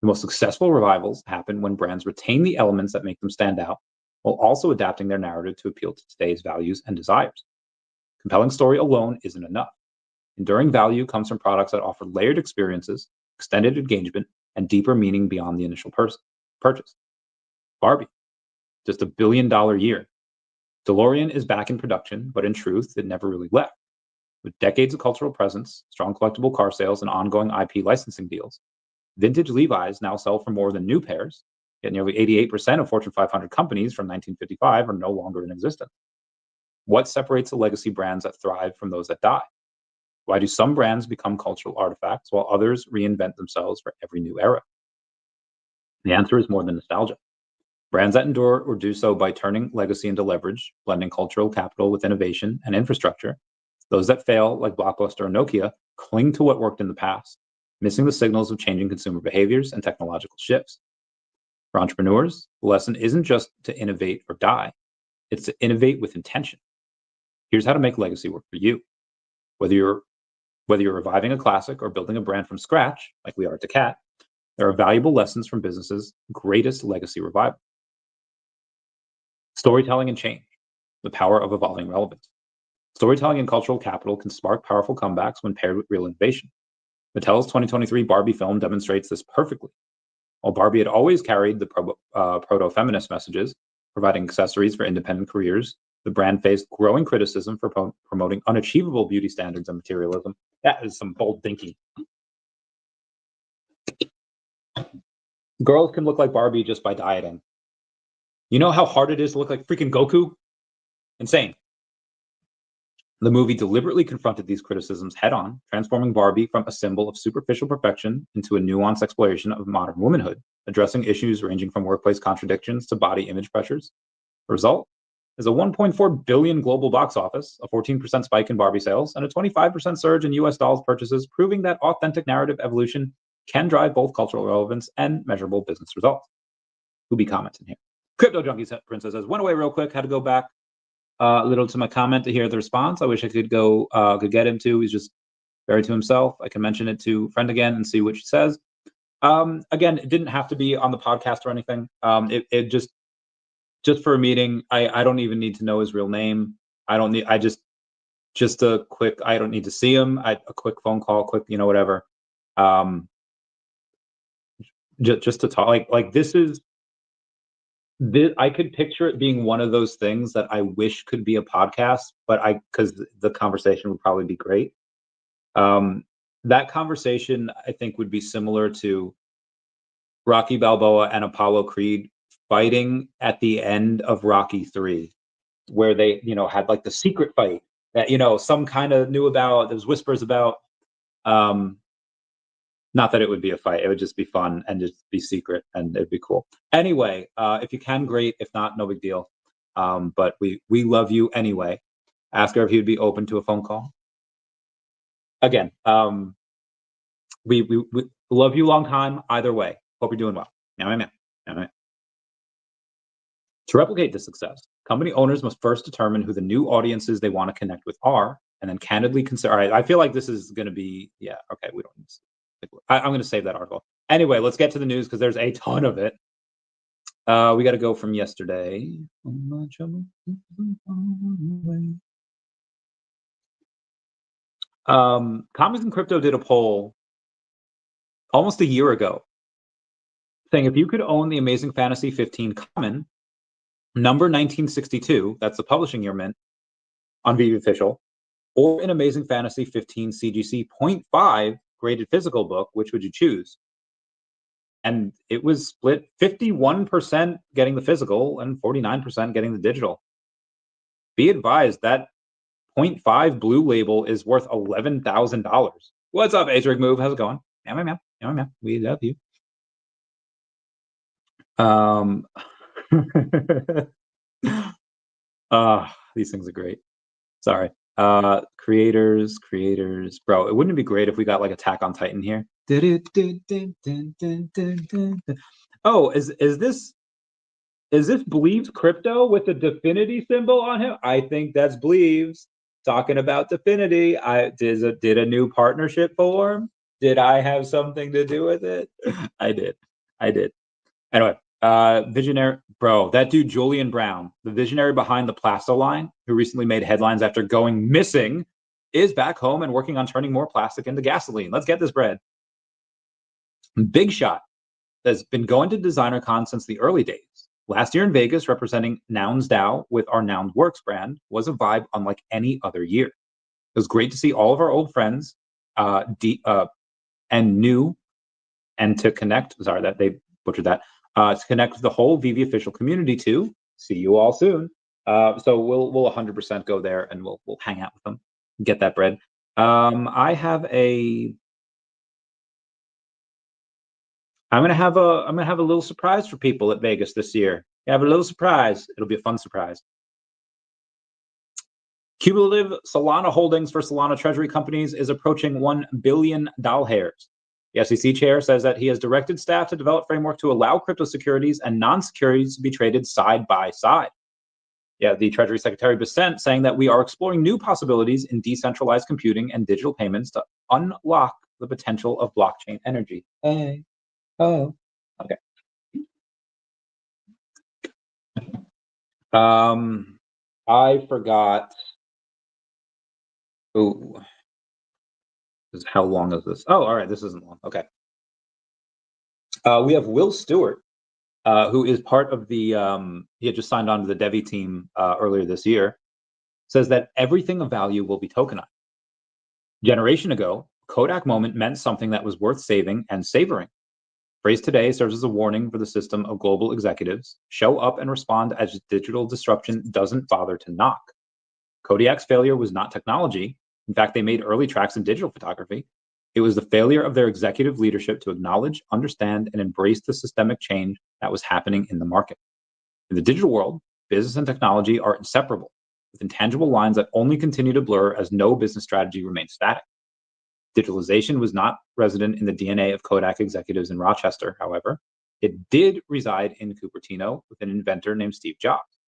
The most successful revivals happen when brands retain the elements that make them stand out, while also adapting their narrative to appeal to today's values and desires. Compelling story alone isn't enough. Enduring value comes from products that offer layered experiences, extended engagement, and deeper meaning beyond the initial purchase. Barbie, just $1 billion year. Delorean is back in production, but in truth, it never really left. With decades of cultural presence, strong collectible car sales, and ongoing IP licensing deals, vintage Levi's now sell for more than new pairs, yet nearly 88% of Fortune 500 companies from 1955 are no longer in existence. What separates the legacy brands that thrive from those that die? Why do some brands become cultural artifacts while others reinvent themselves for every new era? The answer is more than nostalgia. Brands that endure or do so by turning legacy into leverage, blending cultural capital with innovation and infrastructure. Those that fail, like Blockbuster or Nokia, cling to what worked in the past, missing the signals of changing consumer behaviors and technological shifts. For entrepreneurs, the lesson isn't just to innovate or die, it's to innovate with intention. Here's how to make legacy work for you. Whether you're reviving a classic or building a brand from scratch, like we are at daCat, there are valuable lessons from business's greatest legacy revival. Storytelling and change, the power of evolving relevance. Storytelling and cultural capital can spark powerful comebacks when paired with real innovation. Mattel's 2023 Barbie film demonstrates this perfectly. While Barbie had always carried the proto-feminist messages, providing accessories for independent careers, the brand faced growing criticism for promoting unachievable beauty standards and materialism. That is some bold thinking. Girls can look like Barbie just by dieting. You know how hard it is to look like freaking Goku? Insane. The movie deliberately confronted these criticisms head-on, transforming Barbie from a symbol of superficial perfection into a nuanced exploration of modern womanhood, addressing issues ranging from workplace contradictions to body image pressures. The result is a $1.4 billion global box office, a 14% spike in Barbie sales, and a 25% surge in US dolls purchases, proving that authentic narrative evolution can drive both cultural relevance and measurable business results. Who be commenting here? Crypto Junkie Princess says, went away real quick, had to go back a little to my comment to hear the response. I wish I could could get him to. He's just very to himself. I can mention it to friend again and see what she says. Again, it didn't have to be on the podcast or anything. It just for a meeting. I don't even need to know his real name. Just a quick. I don't need to see him. A quick phone call, quick, whatever. Just to talk. Like this is. I could picture it being one of those things that I wish could be a podcast, but because the conversation would probably be great. That conversation, I think, would be similar to Rocky Balboa and Apollo Creed fighting at the end of Rocky 3, where they, had like the secret fight that, some kind of knew about, there's whispers about. Not that it would be a fight. It would just be fun and just be secret, and it'd be cool. Anyway, if you can, great. If not, no big deal. But we love you anyway. Ask her if he'd be open to a phone call. Again, we love you long time either way. Hope you're doing well. To replicate this success, company owners must first determine who the new audiences they want to connect with are, and then candidly consider. All right, I feel like this is going to be, okay, we don't need to. I'm going to save that article. Anyway, let's get to the news because there's a ton of it. We got to go from yesterday. Comics and Crypto did a poll almost a year ago saying if you could own the Amazing Fantasy 15 Common, number 1962, that's the publishing year mint on VeVe Official, or an Amazing Fantasy 15 CGC 0.5 graded physical book, which would you choose? And it was split 51% getting the physical and 49% getting the digital. Be advised that 0.5 blue label is worth $11,000. What's up, Adric Move? How's it going? Yeah, we love you. These things are great. Sorry. Creators. Bro, it wouldn't it be great if we got like Attack on Titan here? Oh, is this Bleaves Crypto with the Definity symbol on him? I think that's Bleaves talking about Definity. Did a new partnership form? Did I have something to do with it? I did. Anyway, visionary, bro, that dude Julian Brown, the visionary behind the Plasto line, who recently made headlines after going missing, is back home and working on turning more plastic into gasoline. Let's get this bread. Big Shot has been going to DesignerCon since the early days. Last year in Vegas, representing Nouns DAO with our Nouns Works brand, was a vibe unlike any other year. It was great to see all of our old friends and new, and to connect. Sorry that they butchered that. To connect with the whole VeVe official community too. See you all soon. So we'll 100% go there and we'll hang out with them, get that bread. I'm gonna have a little surprise for people at Vegas this year. I have a little surprise. It'll be a fun surprise. Cumulative Solana holdings for Solana treasury companies is approaching $1 billion. The SEC chair says that he has directed staff to develop framework to allow crypto securities and non-securities to be traded side by side. Yeah, the Treasury Secretary Bessent saying that we are exploring new possibilities in decentralized computing and digital payments to unlock the potential of blockchain energy. Hey. Oh, okay. I forgot. Ooh. How long is this? Oh, all right. This isn't long. Okay. We have Will Stewart, who is part of the, he had just signed on to the Debie team earlier this year, says that everything of value will be tokenized. Generation ago, Kodak moment meant something that was worth saving and savoring. Phrase today serves as a warning for the system of global executives. Show up and respond as digital disruption doesn't bother to knock. Kodiak's failure was not technology. In fact, they made early tracks in digital photography. It was the failure of their executive leadership to acknowledge, understand, and embrace the systemic change that was happening in the market. In the digital world, business and technology are inseparable, with intangible lines that only continue to blur as no business strategy remains static. Digitalization was not resident in the DNA of Kodak executives in Rochester, however. It did reside in Cupertino with an inventor named Steve Jobs.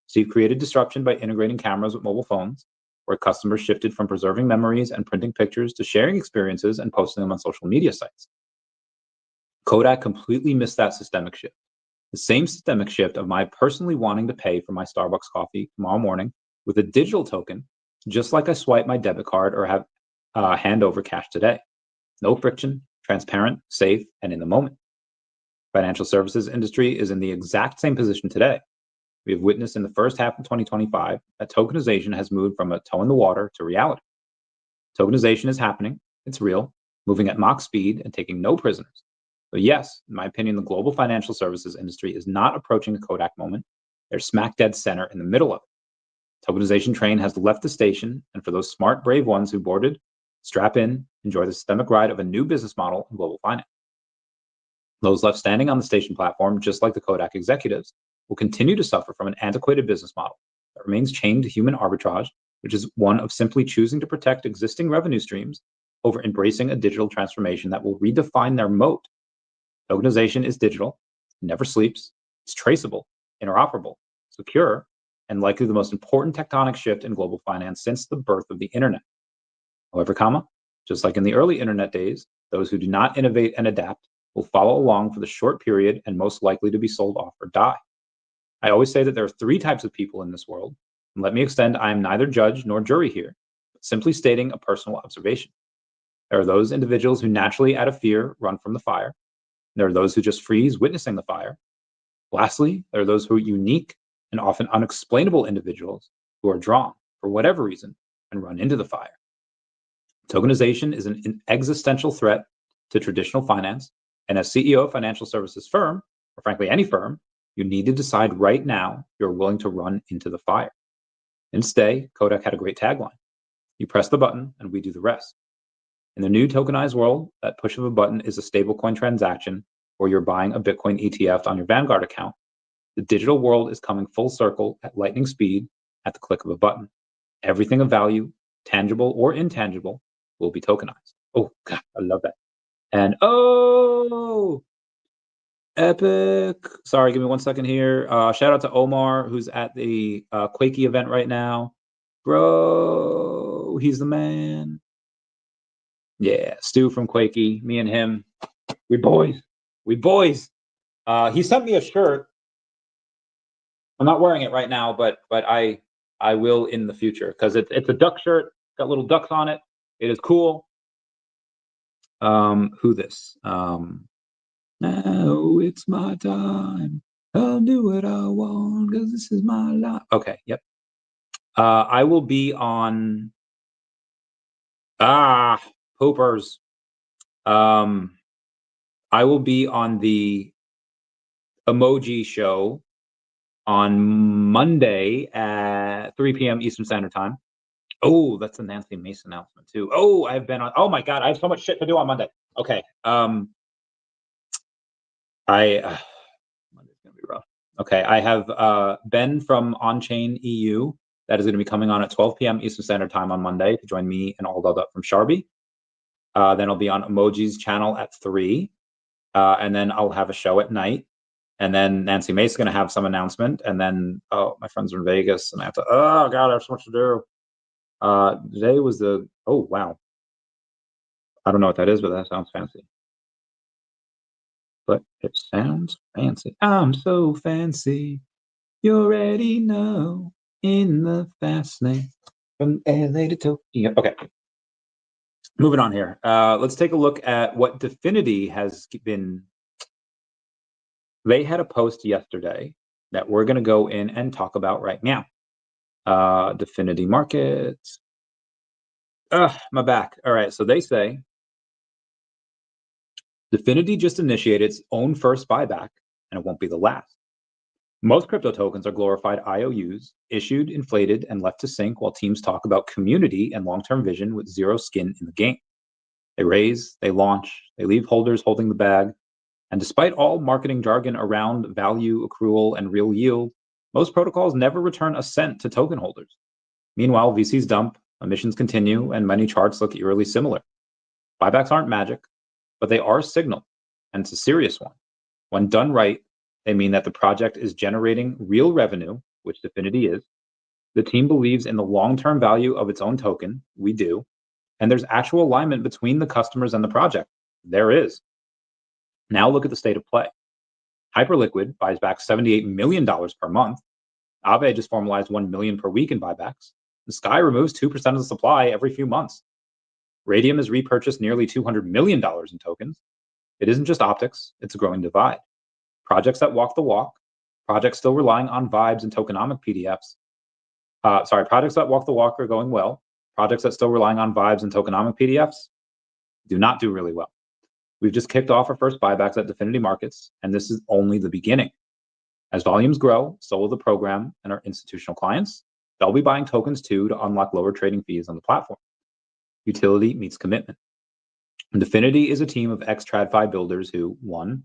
Steve created disruption by integrating cameras with mobile phones, where customers shifted from preserving memories and printing pictures to sharing experiences and posting them on social media sites. Kodak completely missed that systemic shift. The same systemic shift of my personally wanting to pay for my Starbucks coffee tomorrow morning with a digital token, just like I swipe my debit card or have hand over cash today. No friction, transparent, safe, and in the moment. Financial services industry is in the exact same position today. We have witnessed in the first half of 2025 that tokenization has moved from a toe in the water to reality. Tokenization is happening, it's real, moving at Mach speed and taking no prisoners. So yes, in my opinion, the global financial services industry is not approaching a Kodak moment. They're smack dead center in the middle of it. Tokenization train has left the station, and for those smart, brave ones who boarded, strap in, enjoy the systemic ride of a new business model in global finance. Those left standing on the station platform, just like the Kodak executives, will continue to suffer from an antiquated business model that remains chained to human arbitrage, which is one of simply choosing to protect existing revenue streams over embracing a digital transformation that will redefine their moat. Tokenization is digital, never sleeps, it's traceable, interoperable, secure, and likely the most important tectonic shift in global finance since the birth of the internet. However, just like in the early internet days, those who do not innovate and adapt will follow along for the short period and most likely to be sold off or die. I always say that there are three types of people in this world, and let me extend, I am neither judge nor jury here, but simply stating a personal observation. There are those individuals who naturally, out of fear, run from the fire. There are those who just freeze witnessing the fire. Lastly, there are those who are unique and often unexplainable individuals who are drawn, for whatever reason, and run into the fire. Tokenization is an existential threat to traditional finance, and as CEO of a financial services firm, or frankly any firm, you need to decide right now you're willing to run into the fire. Instead, Kodak had a great tagline. You press the button and we do the rest. In the new tokenized world, that push of a button is a stablecoin transaction or you're buying a Bitcoin ETF on your Vanguard account. The digital world is coming full circle at lightning speed at the click of a button. Everything of value, tangible or intangible, will be tokenized. Oh, God, I love that. And oh, epic. Sorry, give me 1 second here. Shout out to Omar, who's at the Quakey event right now. Bro, he's the man. Yeah, Stu from Quakey, me and him, we boys. We boys. He sent me a shirt. I'm not wearing it right now, but I will in the future because it's a duck shirt, got little ducks on it. It is cool. Who this? Now it's my time. I'll do what I want because this is my life. Okay, yep. I will be on poopers. I will be on the emoji show on Monday at 3 p.m. Eastern Standard Time. Oh, that's a Nancy Mason announcement too. Oh, I've been on. Oh my God, I have so much shit to do on Monday. Okay. Monday's gonna be rough. Okay, I have Ben from On-Chain EU that is going to be coming on at 12 p.m. Eastern Standard Time on Monday to join me and All Dolled Up from Sharby. Then I'll be on Emoji's channel at 3, and then I'll have a show at night. And then Nancy Mace's going to have some announcement. And then, oh, my friends are in Vegas, and I have to. Oh God, I have so much to do. Today was the. Oh wow. I don't know what that is, but that sounds fancy. But it sounds fancy. I'm so fancy. You already know. In the fast lane from LA to Tokyo. Okay. Moving on here. Let's take a look at what Definity has been. They had a post yesterday that we're going to go in and talk about right now. Definity markets. My back. All right. So they say Definity just initiated its own first buyback, and it won't be the last. Most crypto tokens are glorified IOUs, issued, inflated, and left to sink while teams talk about community and long-term vision with zero skin in the game. They raise, they launch, they leave holders holding the bag, and despite all marketing jargon around value, accrual, and real yield, most protocols never return a cent to token holders. Meanwhile, VCs dump, emissions continue, and many charts look eerily similar. Buybacks aren't magic, but they are a signal, and it's a serious one. When done right, they mean that the project is generating real revenue, which Definity is. The team believes in the long-term value of its own token, we do, and there's actual alignment between the customers and the project. There is. Now look at the state of play. Hyperliquid buys back $78 million per month. ADRESS just formalized $1 million per week in buybacks. The Sky removes 2% of the supply every few months. Radium has repurchased nearly $200 million in tokens. It isn't just optics, it's a growing divide. Projects that walk the walk, projects still relying on vibes and tokenomic PDFs. Projects that walk the walk are going well. Projects that still relying on vibes and tokenomic PDFs do not do really well. We've just kicked off our first buybacks at Definity Markets, and this is only the beginning. As volumes grow, so will the program and our institutional clients. They'll be buying tokens too to unlock lower trading fees on the platform. Utility meets commitment. And Definity is a team of ex-TradFi builders who, 1,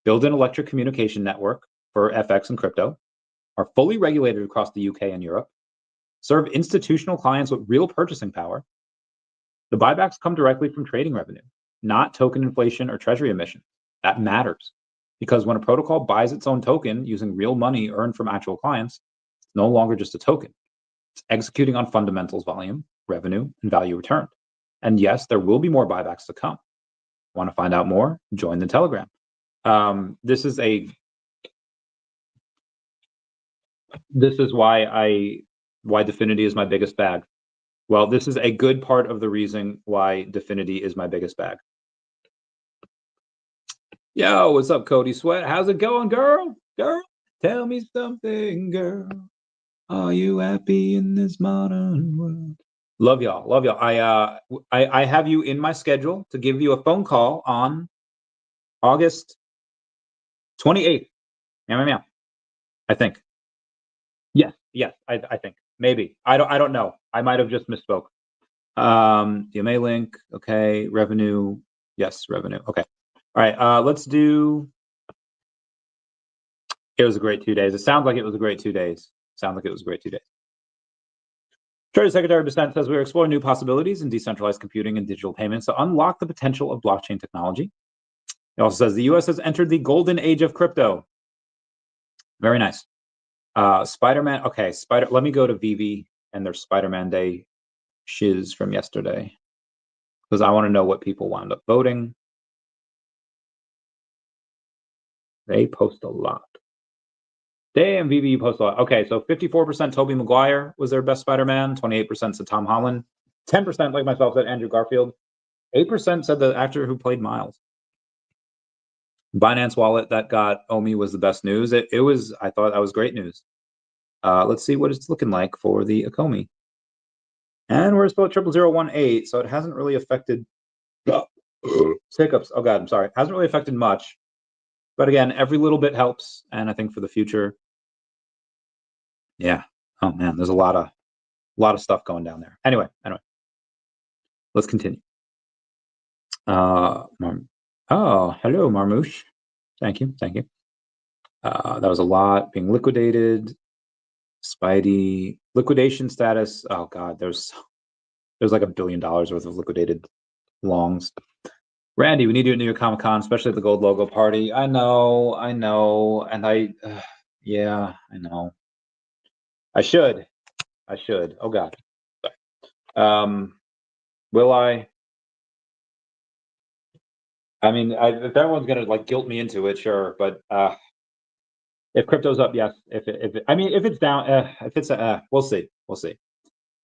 build an electric communication network for FX and crypto, are fully regulated across the UK and Europe, serve institutional clients with real purchasing power. The buybacks come directly from trading revenue, not token inflation or treasury emission. That matters because when a protocol buys its own token using real money earned from actual clients, it's no longer just a token. It's executing on fundamentals, volume, revenue, and value returned. And yes, there will be more buybacks to come. Want to find out more? Join the Telegram. This is why Definity is my biggest bag. Well, this is a good part of the reason why Definity is my biggest bag. Yo, what's up, Cody Sweat? How's it going, girl? Girl, tell me something, girl. Are you happy in this modern world? Love y'all. Love y'all. I have you in my schedule to give you a phone call on August 28th. Yeah. I think. Yes, I think. Maybe. I don't know. I might have just misspoke. DMA link, okay. Revenue. Yes, revenue. Okay. All right. Let's do. It was a great 2 days. It sounds like it was a great 2 days. Treasury Secretary Bissett says we're exploring new possibilities in decentralized computing and digital payments to unlock the potential of blockchain technology. He also says the U.S. has entered the golden age of crypto. Very nice. Spider-Man. Okay, Let me go to VeVe and their Spider-Man Day shiz from yesterday because I want to know what people wound up voting. They post a lot. They and VeVe post a lot. Okay, so 54% Tobey Maguire was their best Spider-Man. 28% said Tom Holland. 10%, like myself, said Andrew Garfield. 8% said the actor who played Miles. Binance wallet that got OMI was the best news. It was. I thought that was great news. Let's see what it's looking like for the Akomi. And we're still at 00018, so it hasn't really affected hiccups. Oh God, I'm sorry. It hasn't really affected much. But again, every little bit helps. And I think for the future, yeah. Oh man, there's a lot of stuff going down there. Anyway, let's continue. Oh, hello, Marmouche. Thank you. That was a lot being liquidated. Spidey liquidation status. Oh God, there's like $1 billion worth of liquidated longs. Randy, we need you at New York Comic Con, especially at the gold logo party. I know, and yeah, I know. I should. Oh God. Sorry. Will I? I mean, if everyone's gonna like guilt me into it, sure. But if crypto's up, yes. If it's down, if it's we'll see.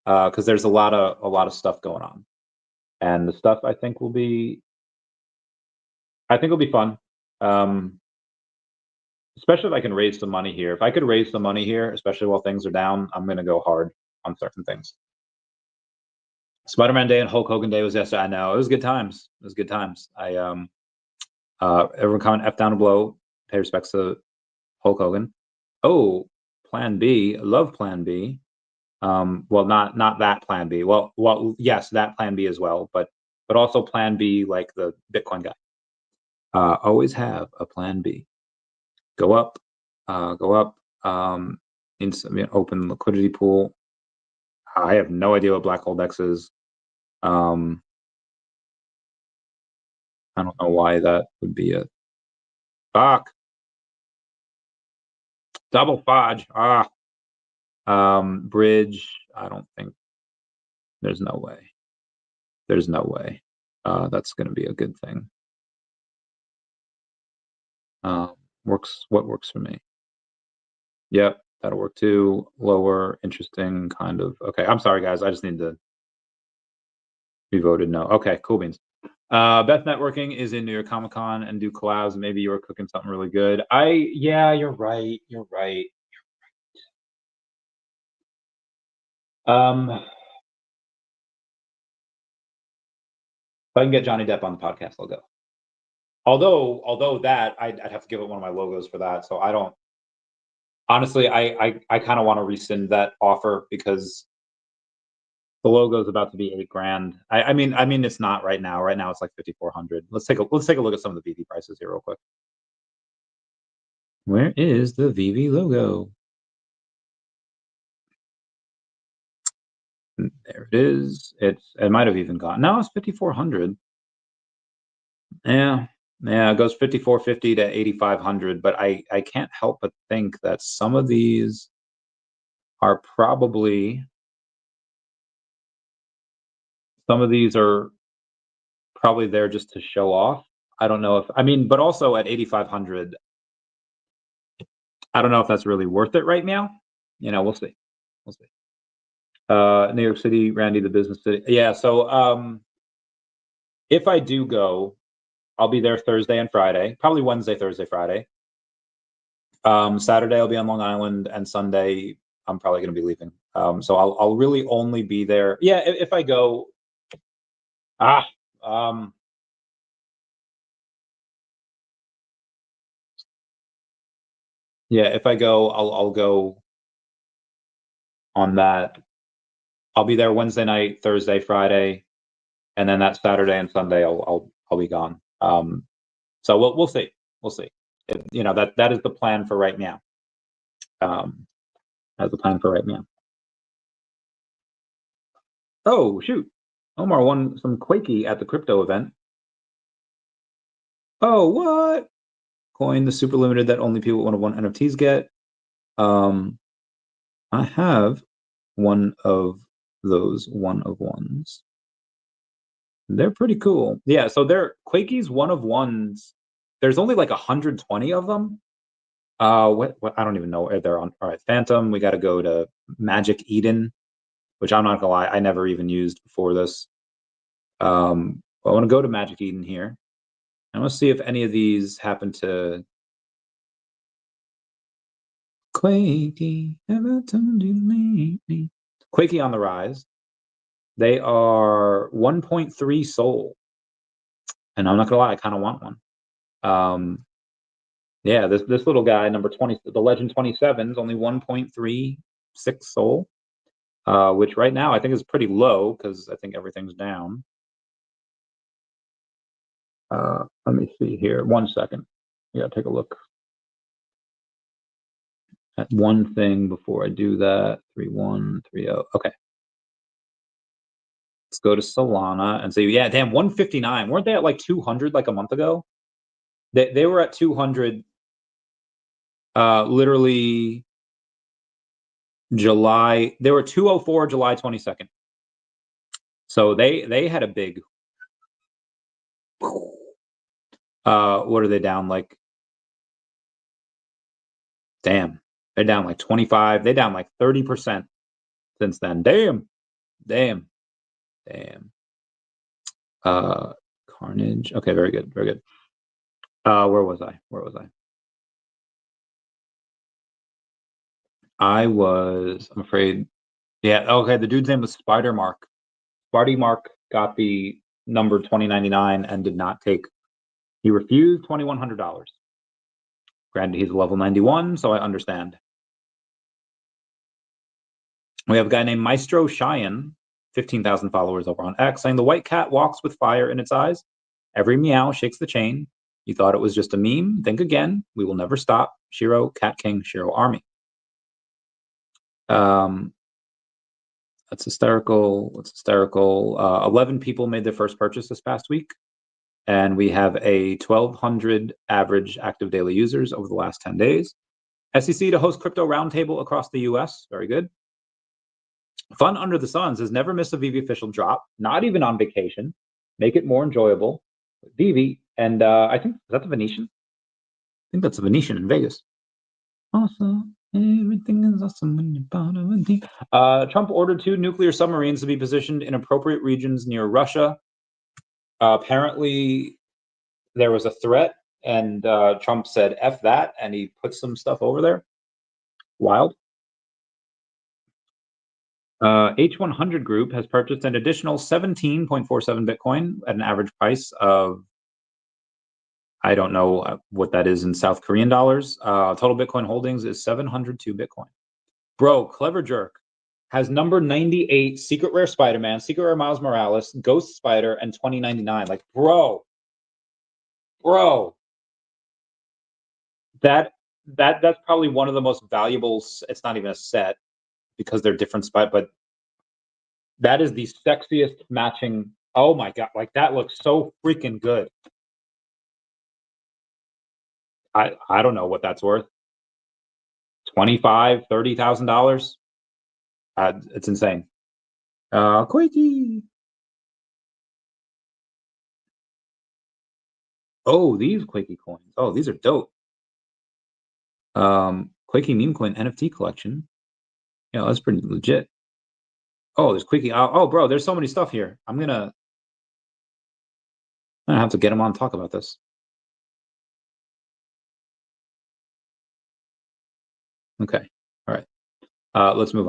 Because there's a lot of stuff going on, and the stuff I think will be fun. Especially if I can raise some money here. If I could raise some money here, especially while things are down, I'm gonna go hard on certain things. Spider-Man Day and Hulk Hogan Day was yesterday. I know it was good times. Everyone comment F down to blow. Pay respects to Hulk Hogan. Oh, Plan B. Love Plan B. Well, not that Plan B. Well, yes, that Plan B as well, but also Plan B, like the Bitcoin guy. Always have a Plan B. Go up. Open liquidity pool. I have no idea what Black Hole Dex is. I don't know why that would be a fuck. Double fudge. Bridge. I don't think. There's no way. That's going to be a good thing. What works for me? Yep, that'll work too. Lower, interesting, kind of. Okay, I'm sorry, guys. I just need to be voted no. Okay, cool beans. Beth Networking is in New York Comic Con and do collabs. Maybe you're cooking something really good. Yeah, you're right. If I can get Johnny Depp on the podcast, I'll go. Although that I'd have to give it one of my logos for that. So I don't. Honestly, I kind of want to rescind that offer because the logo is about to be $8,000. I mean it's not right now. Right now it's like 5,400. Let's take a look at some of the VeVe prices here real quick. Where is the VeVe logo? There it is. It might have even gone. No, it's 5,400. Yeah, it goes 5,450 to 8,500. But I can't help but think that some of these are probably there just to show off. I don't know but also at 8,500, I don't know if that's really worth it right now. We'll see. New York City, Randy, the business city. Yeah. So, if I do go, I'll be there Thursday and Friday, probably Wednesday, Thursday, Friday. Saturday I'll be on Long Island, and Sunday I'm probably going to be leaving. So I'll really only be there. Yeah. If I go, yeah, if I go, I'll go on that. I'll be there Wednesday night, Thursday, Friday, and then that Saturday and Sunday I'll be gone. So we'll see. That is the plan for right now. That's the plan for right now. Oh, shoot. Omar won some Quakey at the crypto event. Oh, what? Coin, the super limited that only people with 1 of 1 NFTs get. I have one of those 1 of 1s. They're pretty cool. Yeah, so they're Quakey's 1 of 1s. There's only like 120 of them. What I don't even know where they're on. All right, Phantom. We got to go to Magic Eden, which I'm not gonna lie, I never even used before this. I want to go to Magic Eden here. I want to see if any of these happen to. Quakey, ever told you lately? Quakey on the rise. They are 1.3 soul, and I'm not gonna lie, I kind of want one. Yeah, this little guy, number 20, the Legend 27, is only 1.36 soul, which right now I think is pretty low because I think everything's down. Let me see here. 1 second. I gotta take a look at one thing before I do that. 3130. Okay. Let's go to Solana and say, yeah, damn, 159. Weren't they at like 200 like a month ago? They were at 200 literally July. They were 204 July 22nd. So they had a big what are they down like? Damn. They're down like 25. They're down like 30% since then. Damn. Carnage. Okay, very good. Very good. Where was I? I'm afraid. Yeah, okay, the dude's name was Spider Mark. Sparty Mark got the number 2099 and did not take. He refused $2,100. Granted, he's a level 91, so I understand. We have a guy named Maestro Cheyenne, 15,000 followers over on X, saying the white cat walks with fire in its eyes. Every meow shakes the chain. You thought it was just a meme? Think again. We will never stop. Shiro, Cat King, Shiro Army. That's hysterical. 11 people made their first purchase this past week. And we have a 1,200 average active daily users over the last 10 days. SEC to host crypto roundtable across the US. Very good. Fun under the sun says never miss a VeVe official drop, not even on vacation. Make it more enjoyable. VeVe, and I think, is that the Venetian? I think that's the Venetian in Vegas. Awesome. Everything is awesome when you're part of a team. Trump ordered 2 nuclear submarines to be positioned in appropriate regions near Russia. Apparently, there was a threat, and Trump said, F that, and he put some stuff over there. Wild. H100 Group has purchased an additional 17.47 Bitcoin at an average price of, I don't know what that is in South Korean dollars. Total Bitcoin holdings is 702 Bitcoin. Bro, Clever Jerk has number 98 Secret Rare Spider-Man, Secret Rare Miles Morales, Ghost Spider, and 2099. Like, bro, that's probably one of the most valuable. It's not even a set because they're different but that is the sexiest matching. Oh my god, like that looks so freaking good. I don't know what that's worth. $25,000, $30,000. It's insane. Quakey. Oh, these Quakey coins. Oh, these are dope. Quakey meme coin NFT collection. Yeah, that's pretty legit. Oh, there's Quakey. Oh, bro, there's so many stuff here. I'm gonna have to get him on to talk about this. Okay. All right. Let's move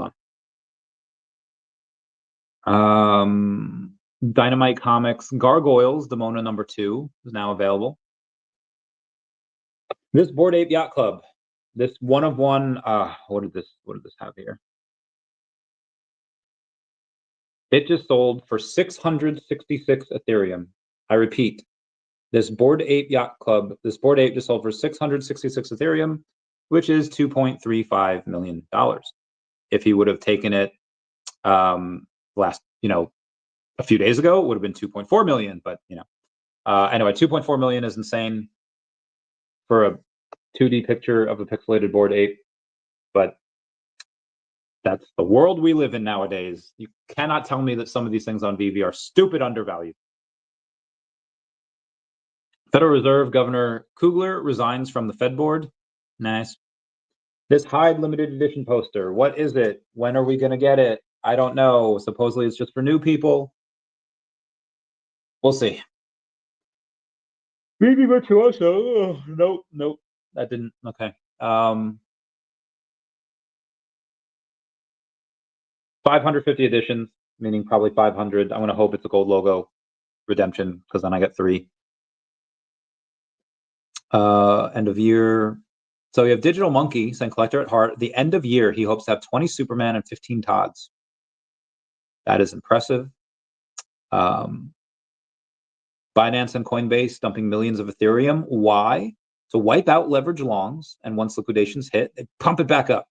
on. Dynamite Comics Gargoyles, Demona number 2 is now available. This Bored Ape Yacht Club, this 1 of 1. What did this have here? It just sold for 666 Ethereum. I repeat, this Bored Ape Yacht Club, this Bored Ape just sold for 666 Ethereum, which is $2.35 million. If he would have taken it last, a few days ago, it would have been 2.4 million, but anyway, 2.4 million is insane for a 2D picture of a pixelated Bored Ape, but that's the world we live in nowadays. You cannot tell me that some of these things on VeVe are stupid undervalued. Federal Reserve Governor Kugler resigns from the Fed board. Nice. This Hyde limited edition poster, what is it? When are we going to get it? I don't know. Supposedly it's just for new people. We'll see. VeVe Virtuoso. Nope. That didn't. Okay. 550 editions, meaning probably 500. I'm going to hope it's a gold logo redemption because then I get 3. End of year. So we have Digital Monkey saying collector at heart. The end of year, he hopes to have 20 Superman and 15 Todds. That is impressive. Binance and Coinbase dumping millions of Ethereum. Why? To wipe out leverage longs, and once liquidations hit, they pump it back up.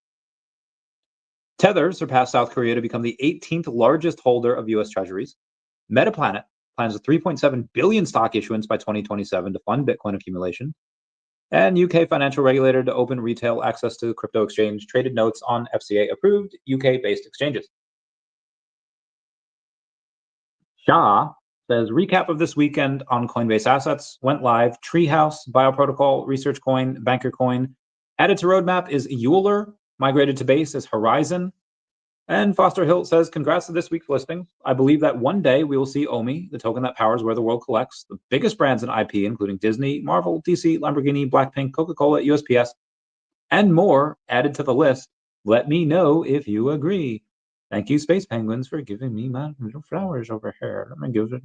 Tether surpassed South Korea to become the 18th largest holder of U.S. Treasuries. Metaplanet plans a 3.7 billion stock issuance by 2027 to fund Bitcoin accumulation. And UK financial regulator to open retail access to crypto exchange traded notes on FCA-approved UK-based exchanges. Shah says, recap of this weekend on Coinbase assets. Went live, Treehouse, Bioprotocol, Research Coin, Banker Coin. Added to roadmap is Euler. Migrated to base is Horizon. And Foster Hill says, congrats to this week's listing. I believe that one day we will see OMI, the token that powers where the world collects, the biggest brands in IP, including Disney, Marvel, DC, Lamborghini, Blackpink, Coca-Cola, USPS, and more added to the list. Let me know if you agree. Thank you, Space Penguins, for giving me my little flowers over here. Let me give the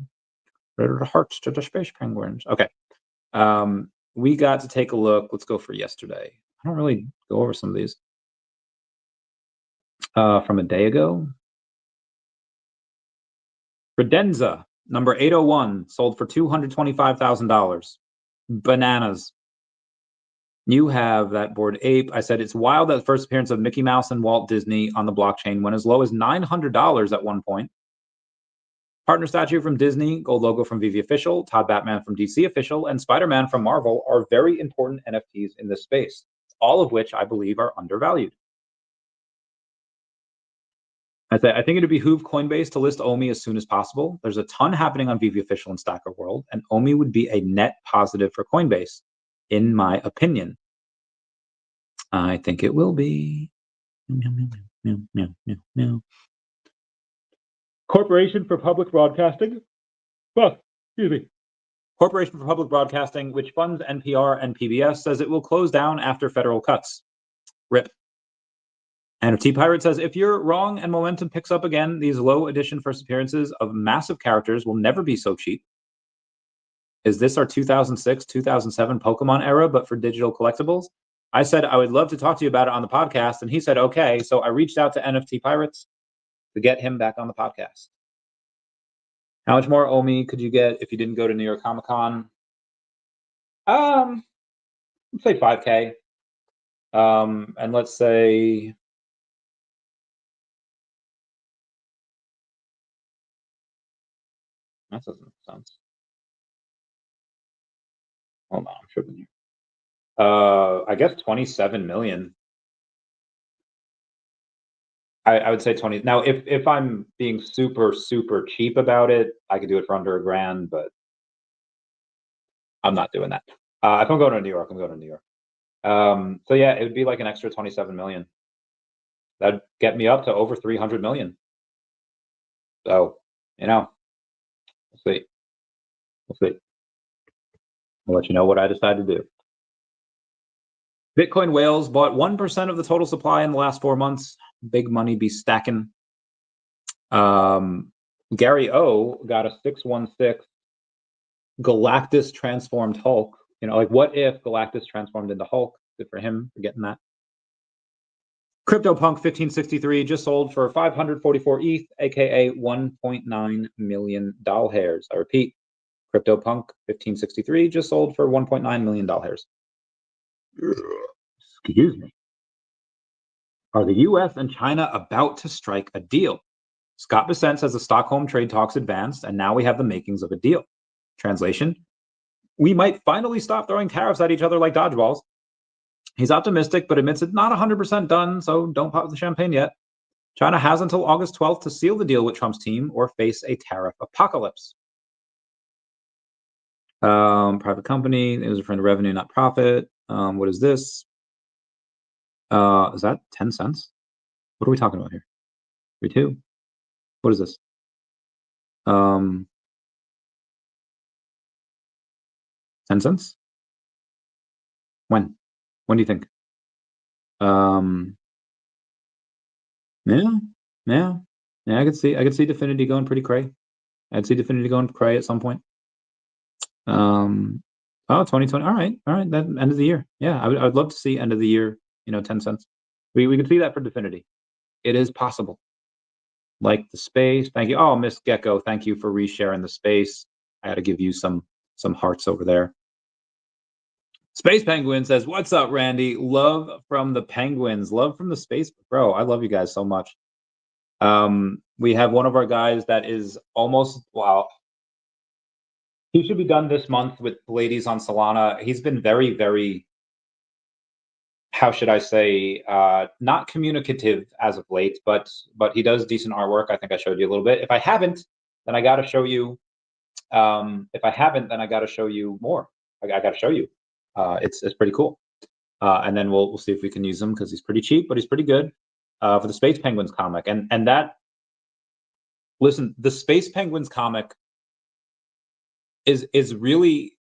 hearts to the Space Penguins. Okay. We got to take a look. Let's go for yesterday. I don't really go over some of these. From a day ago. Credenza, number 801, sold for $225,000. Bananas. You have that Bored Ape. I said it's wild that the first appearance of Mickey Mouse and Walt Disney on the blockchain went as low as $900 at one point. Partner statue from Disney, gold logo from VeVe Official, Todd Batman from DC Official, and Spider-Man from Marvel are very important NFTs in this space, all of which I believe are undervalued. I think it'd behoove Coinbase to list OMI as soon as possible. There's a ton happening on VeVe Official and Stacker World, and OMI would be a net positive for Coinbase, in my opinion. I think it will be. Corporation for Public Broadcasting. Corporation for Public Broadcasting, which funds NPR and PBS, says it will close down after federal cuts. RIP. NFT Pirate says, if you're wrong and momentum picks up again, these low edition first appearances of massive characters will never be so cheap. Is this our 2006, 2007 Pokemon era, but for digital collectibles? I said I would love to talk to you about it on the podcast, and he said, okay. So I reached out to NFT Pirates to get him back on the podcast. How much more OMI could you get if you didn't go to New York Comic Con? Let's say 5K. And let's say... That doesn't make sense. Hold on, I'm tripping here. I guess 27 million. I would say 20. Now, if I'm being super, super cheap about it, I could do it for under $1,000, but I'm not doing that. If I'm going to New York, I'm going to New York. So yeah, it would be like an extra 27 million. That'd get me up to over 300 million. So, we'll see. I'll let you know what I decide to do. Bitcoin whales bought 1% of the total supply in the last 4 months. Big money be stacking. Gary O got a 616 Galactus transformed Hulk. What if Galactus transformed into Hulk? Good for him for getting that. CryptoPunk 1563 just sold for 544 ETH, aka 1.9 million doll hairs. I repeat, CryptoPunk 1563 just sold for 1.9 million doll hairs. Excuse me. Are the US and China about to strike a deal? Scott Bessent says the Stockholm trade talks advanced, and now we have the makings of a deal. Translation: we might finally stop throwing tariffs at each other like dodgeballs. He's optimistic, but admits it's not 100% done, so don't pop the champagne yet. China has until August 12th to seal the deal with Trump's team or face a tariff apocalypse. Private company, it was referring to revenue, not profit. What is this? Is that 10 cents? What are we talking about here? 3.2? What is this? 10 cents? When? When do you think? Yeah. I could see Definity going pretty cray. I'd see Definity going cray at some point. 2020. All right. Then end of the year. Yeah, I would love to see end of the year. 10 cents. We could see that for Definity. It is possible. Like the space. Thank you. Oh, Miss Gecko, thank you for resharing the space. I got to give you some hearts over there. Space Penguin says, "What's up, Randy? Love from the Penguins. Love from the space, bro. I love you guys so much." We have one of our guys that is almost, wow. He should be done this month with Ladies on Solana. He's been very, very, how should I say, not communicative as of late, but he does decent artwork. I think I showed you a little bit. If I haven't, then I got to show you. If I haven't, then I got to show you more. I got to show you. It's pretty cool. And then we'll see if we can use him because he's pretty cheap, but he's pretty good for the Space Penguins comic. And that, listen, the Space Penguins comic is really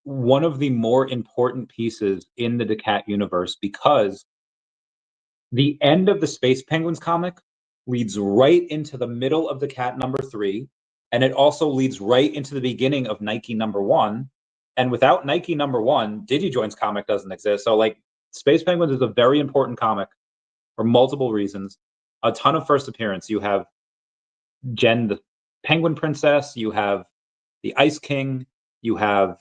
one of the more important pieces in the daCat universe, because the end of the Space Penguins comic leads right into the middle of daCat #3, and it also leads right into the beginning of Nike #1. And without Nike #1, DigiJoin's comic doesn't exist. So, like, Space Penguins is a very important comic for multiple reasons. A ton of first appearance. You have Jen, the Penguin Princess. You have the Ice King. You have,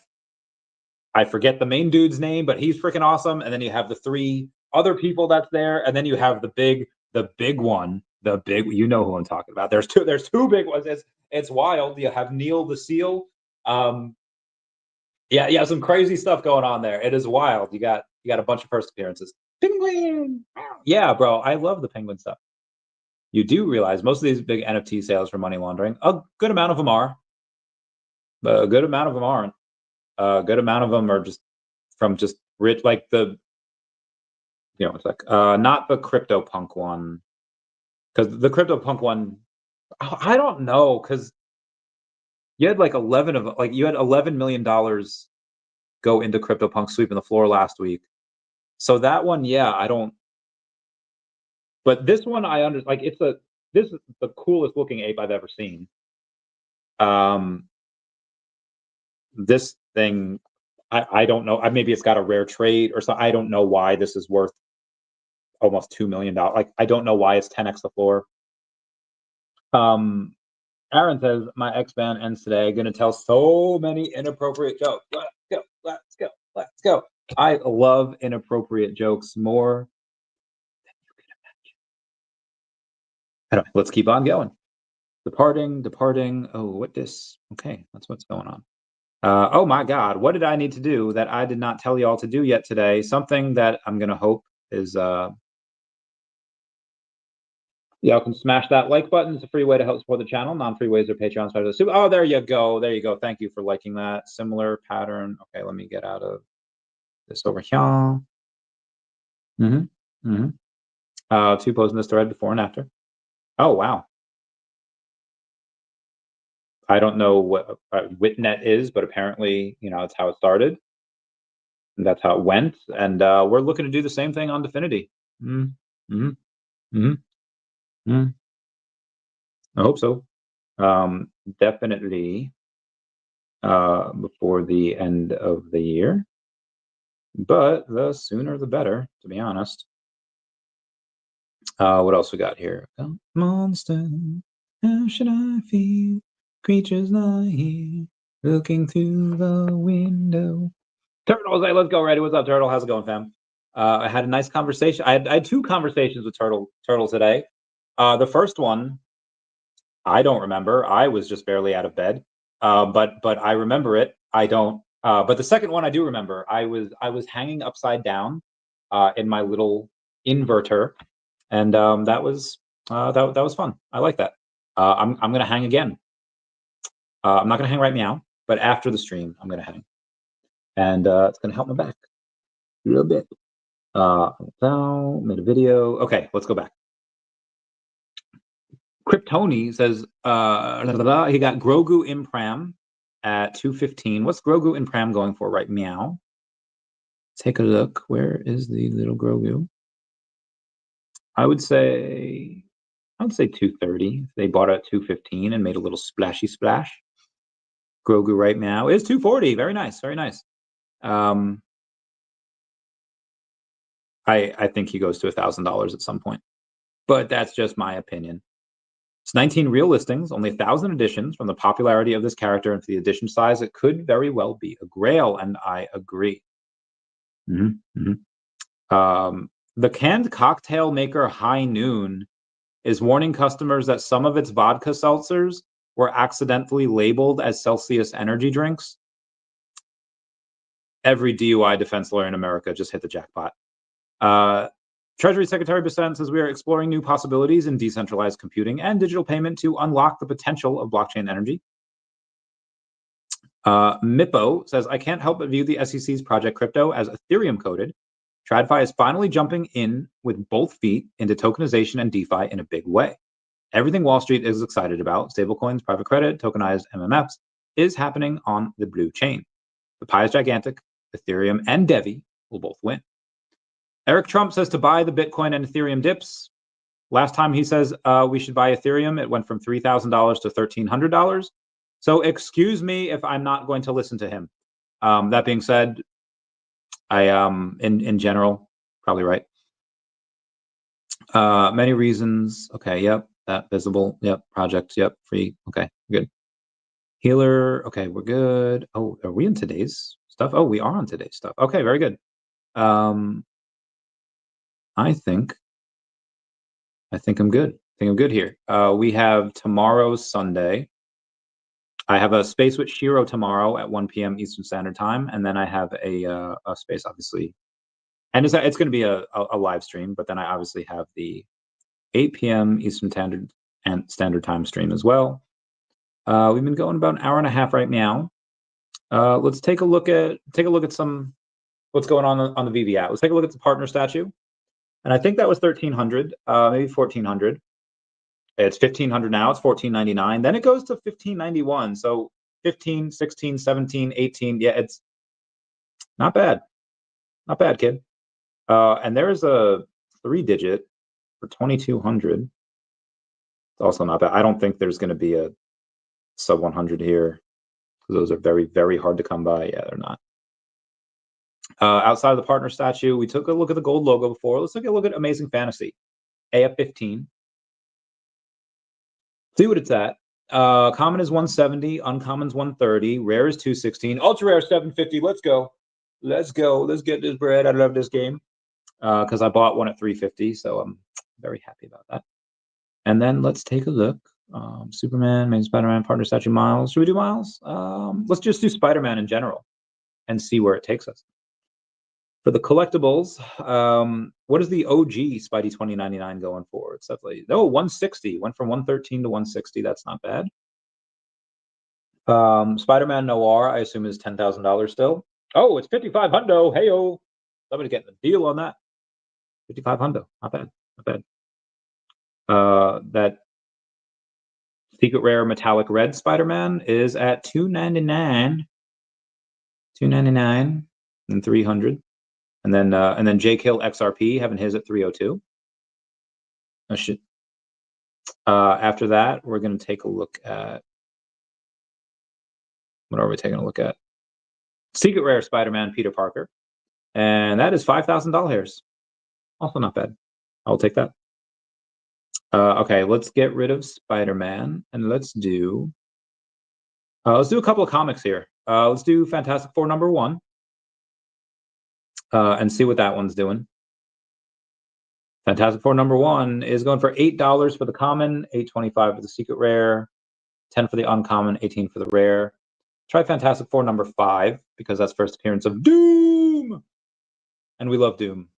I forget the main dude's name, but he's freaking awesome. And then you have the 3 other people that's there, and then you have the big one, you know who I'm talking about. There's two big ones. It's wild. You have Neil the Seal. Yeah, some crazy stuff going on there. It is wild. You got a bunch of first appearances. Penguin. Yeah, bro, I love the Penguin stuff. You do realize most of these big NFT sales for money laundering, a good amount of them are, but a good amount of them aren't. A good amount of them are just from just rich, like the, it's like not the CryptoPunk one, because the CryptoPunk one, I don't know, because you had like you had $11 million go into CryptoPunk sweeping the floor last week. So that one, yeah, I don't. But this one, I understand. Like, this is the coolest looking ape I've ever seen. This thing, I don't know. Maybe it's got a rare trait or something. I don't know why this is worth almost $2 million. Like, I don't know why it's 10x the floor. Aaron says, my X-Ban ends today. Going to tell so many inappropriate jokes. Let's go. I love inappropriate jokes more than you can imagine. Anyway, let's keep on going. Departing. Oh, what this? Okay, that's what's going on. Oh my God, what did I need to do that I did not tell y'all to do yet today? Something that I'm going to hope is... Y'all can smash that like button. It's a free way to help support the channel. Non-free ways are Patreon. Oh, there you go. Thank you for liking that. Similar pattern. Okay, let me get out of this over here. 2 posts in this thread before and after. Oh, wow. I don't know what Witnet is, but apparently, it's how it started. And that's how it went. And we're looking to do the same thing on Definity. I hope so. Definitely before the end of the year, but the sooner the better, to be honest. What else we got here? Monster, how should I feel? Creatures not here, looking through the window. Turtle's like, let's go, ready. What's up, Turtle? How's it going, fam? I had a nice conversation. I had 2 conversations with Turtle today. The first one I don't remember. I was just barely out of bed. But I remember it. I don't. But the second one I do remember. I was hanging upside down in my little inverter, and that was that was fun. I like that. I'm gonna hang again. I'm not gonna hang right now, but after the stream, I'm gonna hang, and it's gonna help my back a little bit. So made a video. Okay, let's go back. Kryptoni says he got Grogu Impram at 215. What's Grogu Impram going for right meow? Take a look. Where is the little Grogu? I would say 230. They bought it at 215 and made a little splashy splash. Grogu right now is 240. Very nice, very nice. I think he goes to $1,000 at some point, but that's just my opinion. It's 19 real listings, only 1,000 editions. From the popularity of this character and for the edition size, it could very well be a grail, and I agree. The canned cocktail maker High Noon is warning customers that some of its vodka seltzers were accidentally labeled as Celsius energy drinks. Every DUI defense lawyer in America just hit the jackpot. Treasury Secretary Bissett says we are exploring new possibilities in decentralized computing and digital payment to unlock the potential of blockchain energy. Mippo says, I can't help but view the SEC's Project Crypto as Ethereum coded. TradFi is finally jumping in with both feet into tokenization and DeFi in a big way. Everything Wall Street is excited about, stablecoins, private credit, tokenized MMFs, is happening on the blue chain. The pie is gigantic. Ethereum and DEVVE will both win. Eric Trump says to buy the Bitcoin and Ethereum dips. Last time he says we should buy Ethereum, it went from $3,000 to $1,300. So excuse me if I'm not going to listen to him. That being said, I in general, probably right. Many reasons. Okay, yep. That visible. Yep. Project. Yep. Free. Okay, good. Healer. Okay, we're good. Oh, are we in today's stuff? Oh, we are on today's stuff. Okay, very good. I think I'm good. I think I'm good here. We have tomorrow's Sunday. I have a space with Shiro tomorrow at 1 p.m. Eastern Standard Time, and then I have a space, obviously, and it's going to be a live stream. But then I obviously have the 8 p.m. Eastern Standard Time stream as well. We've been going about an hour and a half right now. Let's take a look at some what's going on the VeVe app. Let's take a look at the partner statue. And I think that was 1,300, maybe 1,400. It's 1,500 now. It's 1,499. Then it goes to 1,591. So 15, 16, 17, 18. Yeah, it's not bad. Not bad, kid. And there's a 3-digit for 2,200. It's also not bad. I don't think there's going to be a sub 100 here, because those are very, very hard to come by. Yeah, they're not. Outside of the partner statue, we took a look at the gold logo before. Let's take a look at Amazing Fantasy. AF15. See what it's at. Common is 170, uncommon's 130, rare is 216, ultra rare 750. Let's go. Let's get this bread. I love this game. Because I bought one at 350, so I'm very happy about that. And then let's take a look. Superman, Amazing Spider-Man, partner statue, Miles. Should we do Miles? Let's just do Spider-Man in general and see where it takes us. For the collectibles, what is the OG Spidey 2099 going for? It's definitely 160. Went from 113 to 160. That's not bad. Spider-Man Noir, I assume, is $10,000 still. Oh, it's 5,500. Heyo, somebody getting a deal on that. 5,500. Not bad. Not bad. That secret rare metallic red Spider-Man is at $299. $299 and 300. And then J Kill XRP having his at 302. Oh shit. After that, we're gonna take a look at what are we taking a look at? Secret Rare Spider-Man Peter Parker. And that is $5,000. Also not bad. I'll take that. Okay, let's get rid of Spider-Man and let's do a couple of comics here. Let's do Fantastic Four #1. And see what that one's doing. Fantastic Four number 1 is going for $8 for the common, $8.25 for the secret rare, 10 for the uncommon, 18 for the rare. Try Fantastic Four number 5 because that's first appearance of Doom, and we love Doom.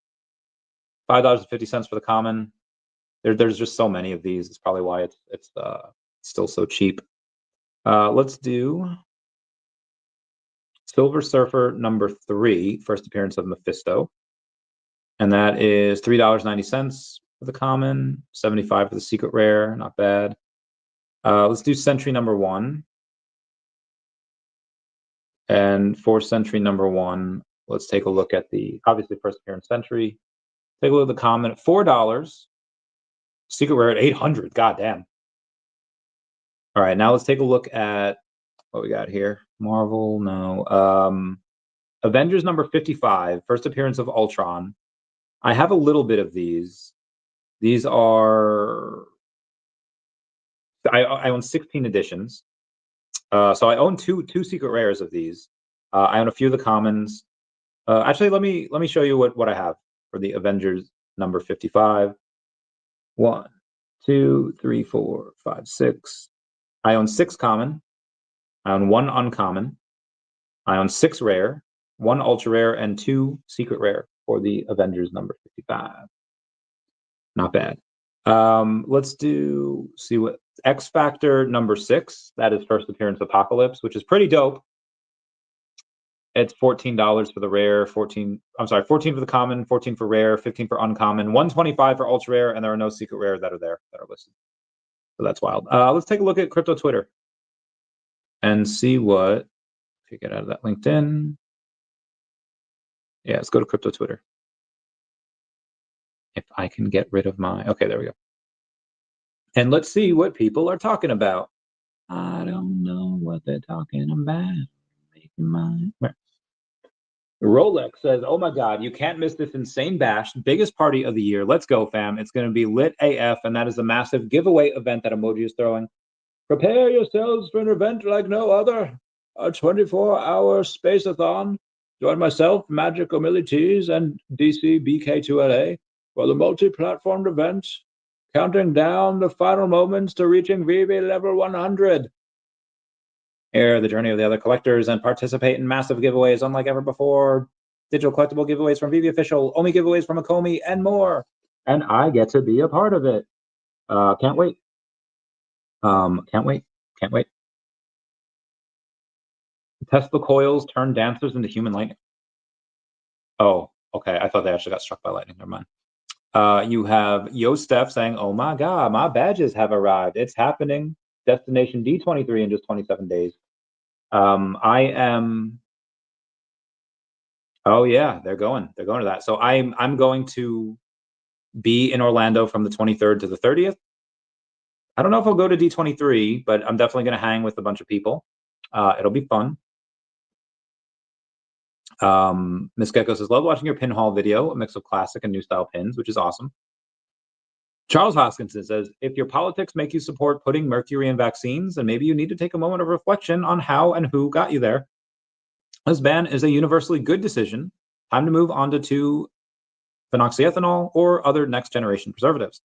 $5.50 for the common. There's just so many of these. It's probably why it's still so cheap. Let's do Silver Surfer number 3, first appearance of Mephisto, and that is $3.90 for the common, 75 for the secret rare. Not bad. Let's do Sentry number 1. And for Sentry number 1, let's take a look at the, obviously, first appearance Sentry. Take a look at the common at $4. Secret rare at 800. God damn. All right, now let's take a look at what we got here. Marvel, no. Avengers number 55, first appearance of Ultron. I have a little bit of these. These are, I own 16 editions. So I own two secret rares of these. I own a few of the commons. Actually, let me show you what I have for the Avengers number 55. 1, 2, 3, 4, 5, 6. I own 6 common. I own 1 uncommon. I own 6 rare, 1 ultra rare, and 2 secret rare for the Avengers number 55. Not bad. Let's see what X Factor number 6. That is first appearance Apocalypse, which is pretty dope. It's $14 for the rare, 14 for the common, 14 for rare, 15 for uncommon, 125 for ultra rare, and there are no secret rare that are listed. So that's wild. Let's take a look at crypto Twitter and see what, if you get out of that LinkedIn. Yeah, let's go to crypto Twitter. If I can get rid of my, okay, there we go. And let's see what people are talking about. I don't know what they're talking about. Making my... Rolex says, oh my God, you can't miss this insane bash. Biggest party of the year. Let's go, fam. It's going to be lit AF, and that is a massive giveaway event that Emoji is throwing. Prepare yourselves for an event like no other. A 24-hour space-a-thon. Join myself, Magic O'Milly Tees, and DC BK2LA for the multi-platformed event, counting down the final moments to reaching VeVe level 100. Hear the journey of the other collectors and participate in massive giveaways unlike ever before. Digital collectible giveaways from VeVe Official, OMI giveaways from Akomi, and more. And I get to be a part of it. Can't wait. Can't wait. Tesla coils turn dancers into human lightning. Oh, okay. I thought they actually got struck by lightning. Never mind. You have Yo Steph saying, oh my God, my badges have arrived. It's happening. Destination D23 in just 27 days. I am. Oh yeah, they're going to that. So I'm going to be in Orlando from the 23rd to the 30th. I don't know if I'll go to D23, but I'm definitely going to hang with a bunch of people. It'll be fun. Miss Gecko says, love watching your pin haul video, a mix of classic and new style pins, which is awesome. Charles Hoskinson says, if your politics make you support putting mercury in vaccines, then maybe you need to take a moment of reflection on how and who got you there. This ban is a universally good decision. Time to move on to phenoxyethanol or other next generation preservatives.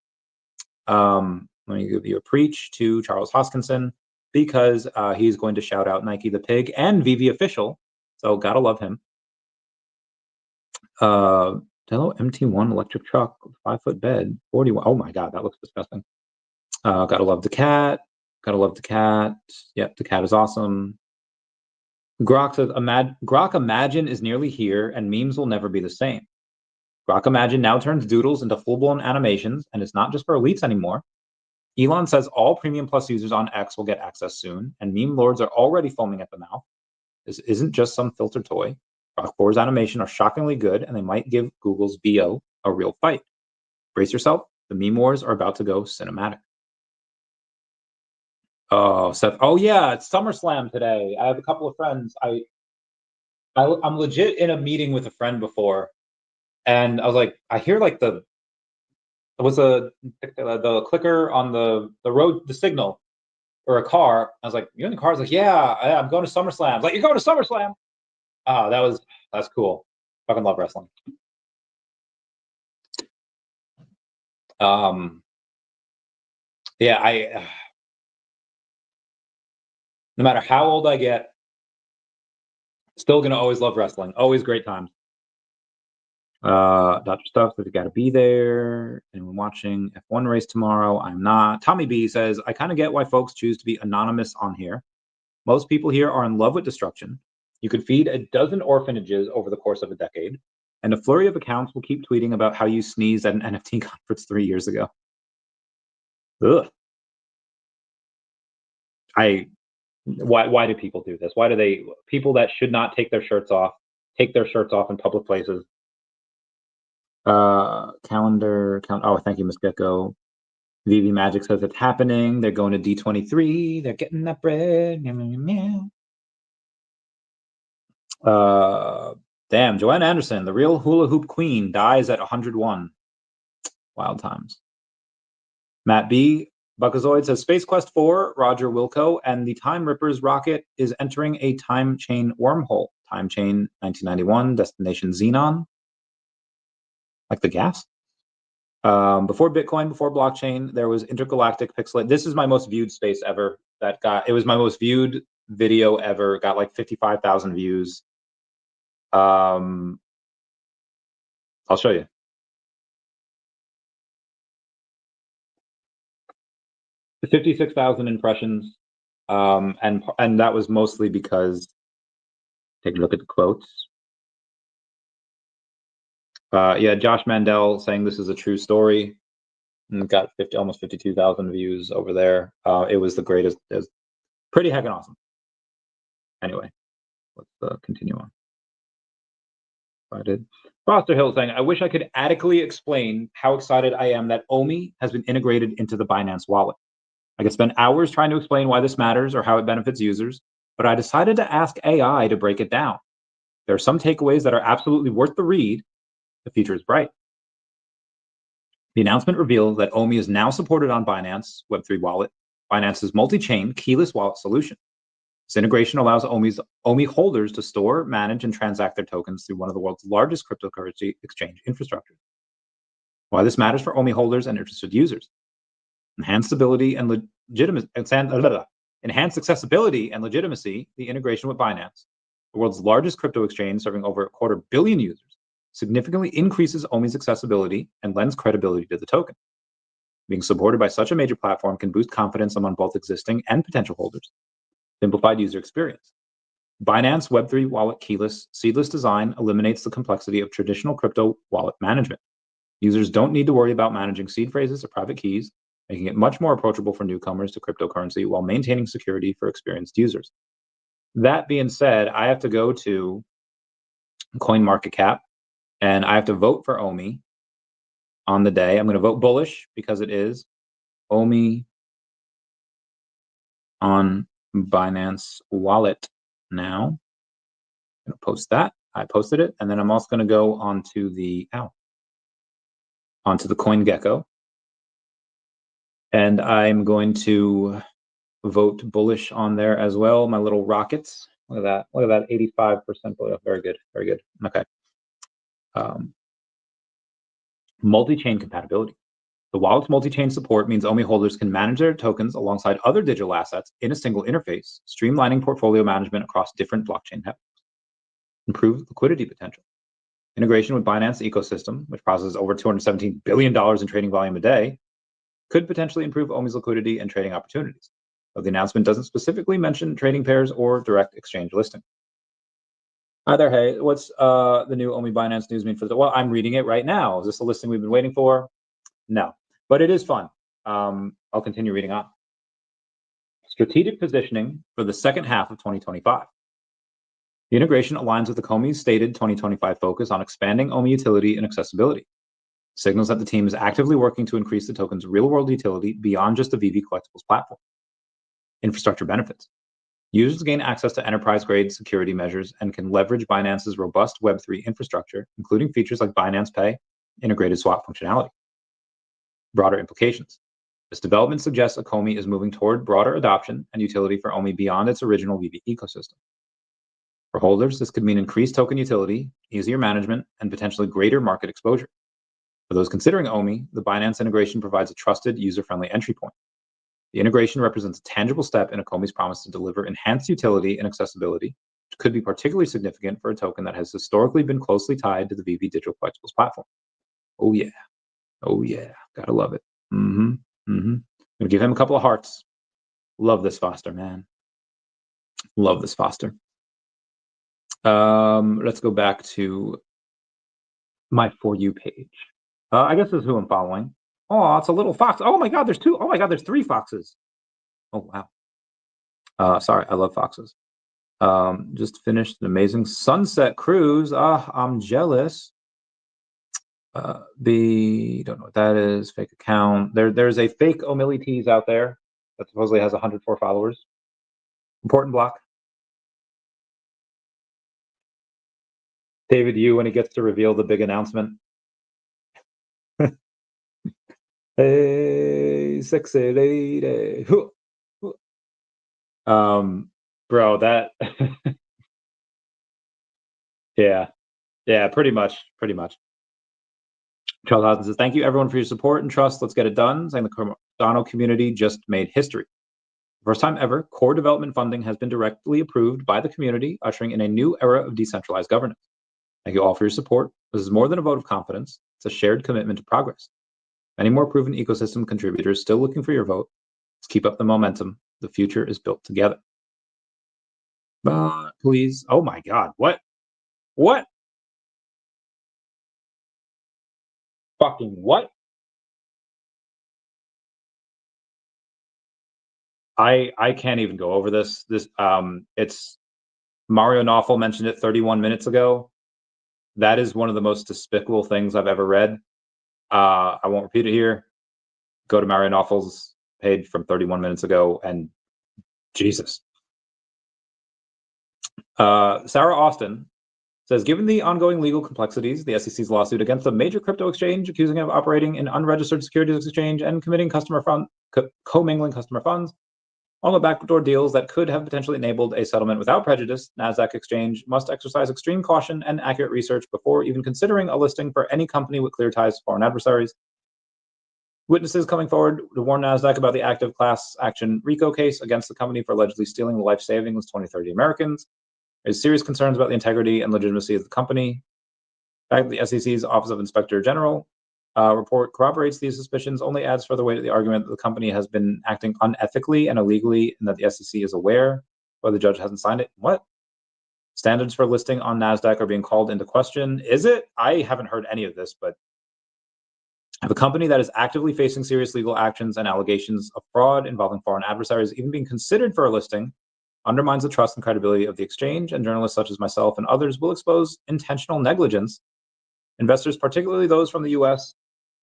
Let me give you a preach to Charles Hoskinson because he's going to shout out Nike the Pig and VeVe Official. So gotta love him. Delo MT1 electric truck, 5-foot bed, 41. Oh my God, that looks disgusting. Gotta love daCat. Gotta love daCat. Yep, daCat is awesome. Grok says, Grok Imagine is nearly here, and memes will never be the same. Grok Imagine now turns doodles into full-blown animations, and it's not just for elites anymore. Elon says all Premium Plus users on X will get access soon, and meme lords are already foaming at the mouth. This isn't just some filter toy. Grok 4's animation are shockingly good, and they might give Google's BO a real fight. Brace yourself. The meme wars are about to go cinematic. Oh, Seth. Oh, yeah, it's SummerSlam today. I have a couple of friends. I'm legit in a meeting with a friend before, and I was like, I hear like the clicker on the road, the signal, or a car. I was like, you're in the car? I was like, yeah, I'm going to SummerSlam. I was like, you're going to SummerSlam? Oh, that's cool. Fucking love wrestling. Yeah, I no matter how old I get, still gonna always love wrestling. Always great times. Dr. Stuff says you gotta be there. Anyone watching F1 race tomorrow? I'm not. Tommy B says, I kind of get why folks choose to be anonymous on here. Most people here are in love with destruction. You could feed a dozen orphanages over the course of a decade, and a flurry of accounts will keep tweeting about how you sneezed at an NFT conference 3 years ago. Ugh. Why do people do this? Why do they, people that should not take their shirts off in public places? Calendar count. Oh, thank you, Miss Gecko. VeVe Magic says it's happening. They're going to D23. They're getting that bread. Damn, Joanne Anderson, the real hula hoop queen, dies at 101. Wild times. Matt B. Buckazoid says Space Quest 4, Roger Wilco, and the Time Rippers rocket is entering a time chain wormhole. Time chain 1991, destination Xenon. Like the gas? Before Bitcoin, before blockchain, there was intergalactic pixelate. This is my most viewed space ever. It was my most viewed video ever. Got like 55,000 views. I'll show you. The 56,000 impressions. And that was mostly because, take a look at the quotes. Yeah, Josh Mandel saying this is a true story. And got almost 52,000 views over there. It was the greatest. It was pretty heckin' awesome. Anyway, let's continue on. I did. Foster Hill saying, I wish I could adequately explain how excited I am that OMI has been integrated into the Binance wallet. I could spend hours trying to explain why this matters or how it benefits users, but I decided to ask AI to break it down. There are some takeaways that are absolutely worth the read. The future is bright. The announcement reveals that OMI is now supported on Binance Web3 wallet, Binance's multi-chain keyless wallet solution. This integration allows OMI holders to store, manage, and transact their tokens through one of the world's largest cryptocurrency exchange infrastructures. Why this matters for OMI holders and interested users. Enhanced accessibility and legitimacy, the integration with Binance, the world's largest crypto exchange serving over 250 million users, significantly increases OMI's accessibility and lends credibility to the token. Being supported by such a major platform can boost confidence among both existing and potential holders. Simplified user experience. Binance Web3 wallet keyless, seedless design eliminates the complexity of traditional crypto wallet management. Users don't need to worry about managing seed phrases or private keys, making it much more approachable for newcomers to cryptocurrency while maintaining security for experienced users. That being said, I have to go to CoinMarketCap and I have to vote for OMI on the day. I'm going to vote bullish because it is OMI on Binance wallet now. I'm going to post that. I posted it, and then I'm also going to go onto the CoinGecko, and I'm going to vote bullish on there as well. My little rockets. Look at that. Look at that. 85% bullish. Very good. Very good. Okay. Multi-chain compatibility. The wallet's multi-chain support means OMI holders can manage their tokens alongside other digital assets in a single interface, streamlining portfolio management across different blockchain networks. Improved liquidity potential. Integration with Binance ecosystem, which processes over $217 billion in trading volume a day, could potentially improve OMI's liquidity and trading opportunities, though the announcement doesn't specifically mention trading pairs or direct exchange listing. Hi there, hey, what's the new OMI Binance news mean for the, well, I'm reading it right now. Is this the listing we've been waiting for? No, but it is fun. I'll continue reading on. Strategic positioning for the second half of 2025. The integration aligns with the OMI's stated 2025 focus on expanding OMI utility and accessibility. Signals that the team is actively working to increase the token's real-world utility beyond just the VeVe collectibles platform. Infrastructure benefits. Users gain access to enterprise-grade security measures and can leverage Binance's robust Web3 infrastructure, including features like Binance Pay, integrated swap functionality. Broader implications. This development suggests OMI is moving toward broader adoption and utility for OMI beyond its original VeVe ecosystem. For holders, this could mean increased token utility, easier management, and potentially greater market exposure. For those considering OMI, the Binance integration provides a trusted, user-friendly entry point. The integration represents a tangible step in Akomi's promise to deliver enhanced utility and accessibility, which could be particularly significant for a token that has historically been closely tied to the VeVe digital collectibles platform. Oh yeah. Oh yeah. Gotta love it. Gonna give him a couple of hearts. Love this Foster, man. Love this Foster. Let's go back to my For You page. I guess this is who I'm following. Oh, it's a little fox. Oh my God, there's two. Oh my God, there's three foxes. Oh wow. Sorry, I love foxes. Just finished an amazing sunset cruise. I'm jealous. Don't know what that is. Fake account. There's a fake Omilities out there that supposedly has 104 followers. Important block. David Yu when he gets to reveal the big announcement. Hey, sexy lady. Bro, that yeah, pretty much. Charles Housen says, thank you everyone for your support and trust. Let's get it done. Saying the Cardano community just made history. First time ever, core development funding has been directly approved by the community, ushering in a new era of decentralized governance. Thank you all for your support. This is more than a vote of confidence. It's a shared commitment to progress. Many more proven ecosystem contributors still looking for your vote. Let's keep up the momentum. The future is built together. Please. Oh my God. What? Fucking what? I can't even go over this. It's Mario Nawful mentioned it 31 minutes ago. That is one of the most despicable things I've ever read. I won't repeat it here. Go to Mario Nawful's page from 31 minutes ago, and Jesus. Sarah Austin says, given the ongoing legal complexities, the SEC's lawsuit against a major crypto exchange accusing it of operating an unregistered securities exchange and committing commingling customer funds, all the backdoor deals that could have potentially enabled a settlement without prejudice, NASDAQ exchange must exercise extreme caution and accurate research before even considering a listing for any company with clear ties to foreign adversaries. Witnesses coming forward to warn NASDAQ about the active class action RICO case against the company for allegedly stealing the life savings of 20-30 Americans. There's serious concerns about the integrity and legitimacy of the company. The fact that the SEC's Office of Inspector General report corroborates these suspicions only adds further weight to the argument that the company has been acting unethically and illegally and that the SEC is aware, but the judge hasn't signed it. What? Standards for listing on NASDAQ are being called into question. Is it? I haven't heard any of this, but if a company that is actively facing serious legal actions and allegations of fraud involving foreign adversaries even being considered for a listing undermines the trust and credibility of the exchange, and journalists such as myself and others will expose intentional negligence. Investors, particularly those from the US,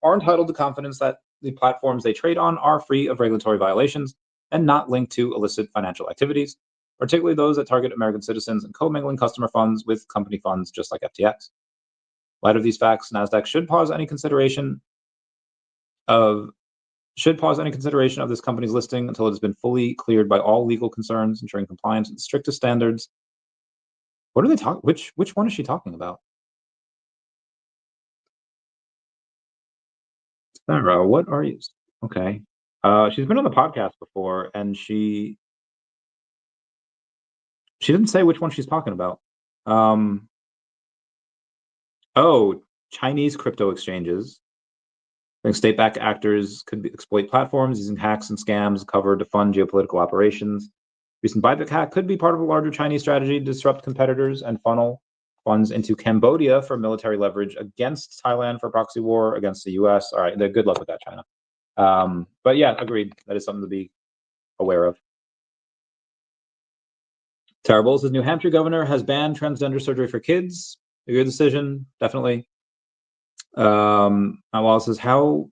are entitled to confidence that the platforms they trade on are free of regulatory violations and not linked to illicit financial activities, particularly those that target American citizens and commingling customer funds with company funds just like FTX. In light of these facts, NASDAQ should pause any consideration of this company's listing until it has been fully cleared by all legal concerns, ensuring compliance with the strictest standards. What are they talking? Which one is she talking about? Sarah, what are you? Okay. She's been on the podcast before, and she didn't say which one she's talking about. Oh, Chinese crypto exchanges. I think state-backed actors could exploit platforms using hacks and scams covered to fund geopolitical operations. Recent buyback hack could be part of a larger Chinese strategy to disrupt competitors and funnel funds into Cambodia for military leverage against Thailand for proxy war against the US. All right, good luck with that, China. But yeah, agreed. That is something to be aware of. Terrible says New Hampshire governor has banned transgender surgery for kids. A good decision, definitely. Wallace says, how?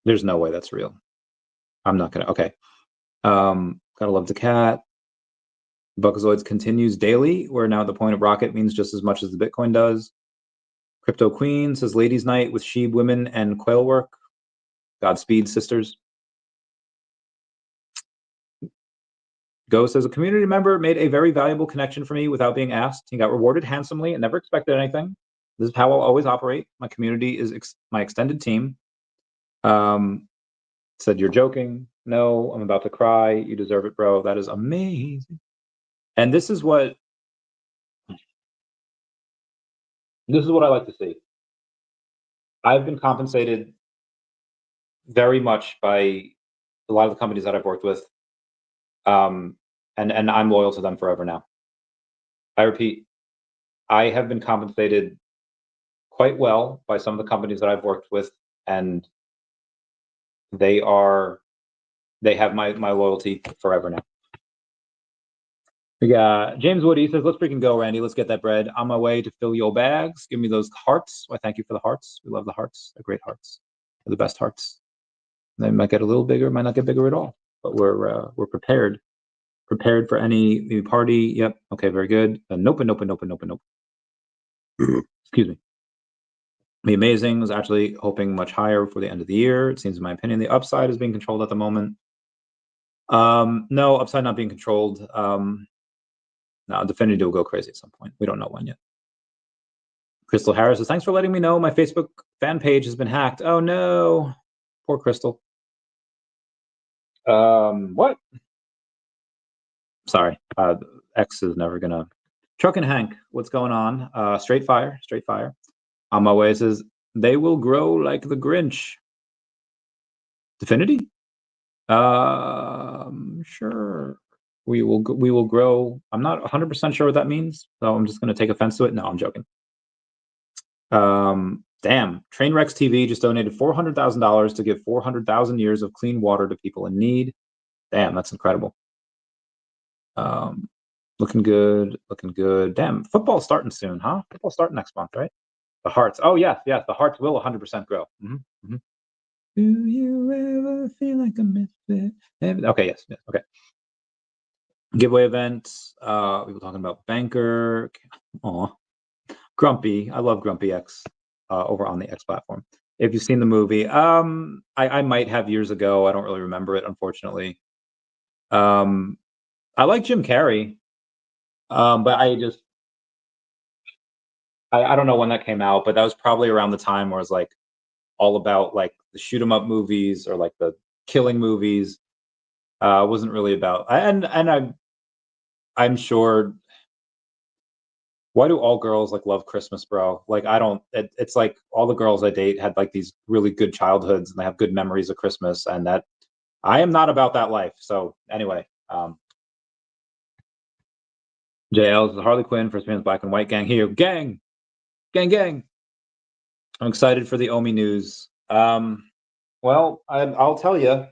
There's no way that's real. I'm not gonna. Okay. Gotta love daCat. Buckazoids continues daily. We're now at the point of rocket means just as much as the Bitcoin does. Crypto Queen says ladies' night with sheep women and quail work. Godspeed, sisters. Go says a community member made a very valuable connection for me without being asked. He got rewarded handsomely and never expected anything. This is how I'll always operate. My community is my extended team. Said, you're joking. No, I'm about to cry. You deserve it, bro. That is amazing. And this is what I like to see. I've been compensated very much by a lot of the companies that I've worked with. And I'm loyal to them forever now. I repeat, I have been compensated quite well by some of the companies that I've worked with, and they have my loyalty forever now. We got James Woody says, let's freaking go, Randy. Let's get that bread. On my way to fill your bags. Give me those hearts. Why, thank you for the hearts. We love the hearts. They're great hearts. They're the best hearts. They might get a little bigger, might not get bigger at all, but we're prepared. Prepared for any party. Yep. Okay, very good. Nope. Excuse me. The amazing was actually hoping much higher for the end of the year. It seems, in my opinion, the upside is being controlled at the moment. No, upside not being controlled. No, Definity will go crazy at some point. We don't know when yet. Crystal Harris says, thanks for letting me know. My Facebook fan page has been hacked. Oh no. Poor Crystal. What? Sorry. X is never gonna. Truck and Hank, what's going on? Straight fire. On my way says, they will grow like the Grinch. Definity? Sure. We will grow. I'm not 100% sure what that means, so I'm just going to take offense to it. No, I'm joking. Damn. Trainwrecks TV just donated $400,000 to give 400,000 years of clean water to people in need. Damn, that's incredible. Looking good. Damn, football's starting soon, huh? Football's starting next month, right? The hearts. Oh, yes. The hearts will 100% grow. Mm-hmm. Do you ever feel like a misfit? Okay, yes. Okay. Giveaway events. We were talking about Banker. Aw. Grumpy. I love Grumpy X over on the X platform. If you've seen the movie, I might have years ago. I don't really remember it, unfortunately. I like Jim Carrey, but I don't know when that came out, but that was probably around the time where it was like all about like the shoot 'em up movies or like the killing movies. Wasn't really about, and I'm sure. Why do all girls like love Christmas, bro? Like I don't. It's like all the girls I date had like these really good childhoods and they have good memories of Christmas, and that I am not about that life. So anyway, JL is the Harley Quinn, First Man's Black and White gang here, gang. I'm excited for the OMI news. Well, I'll tell you,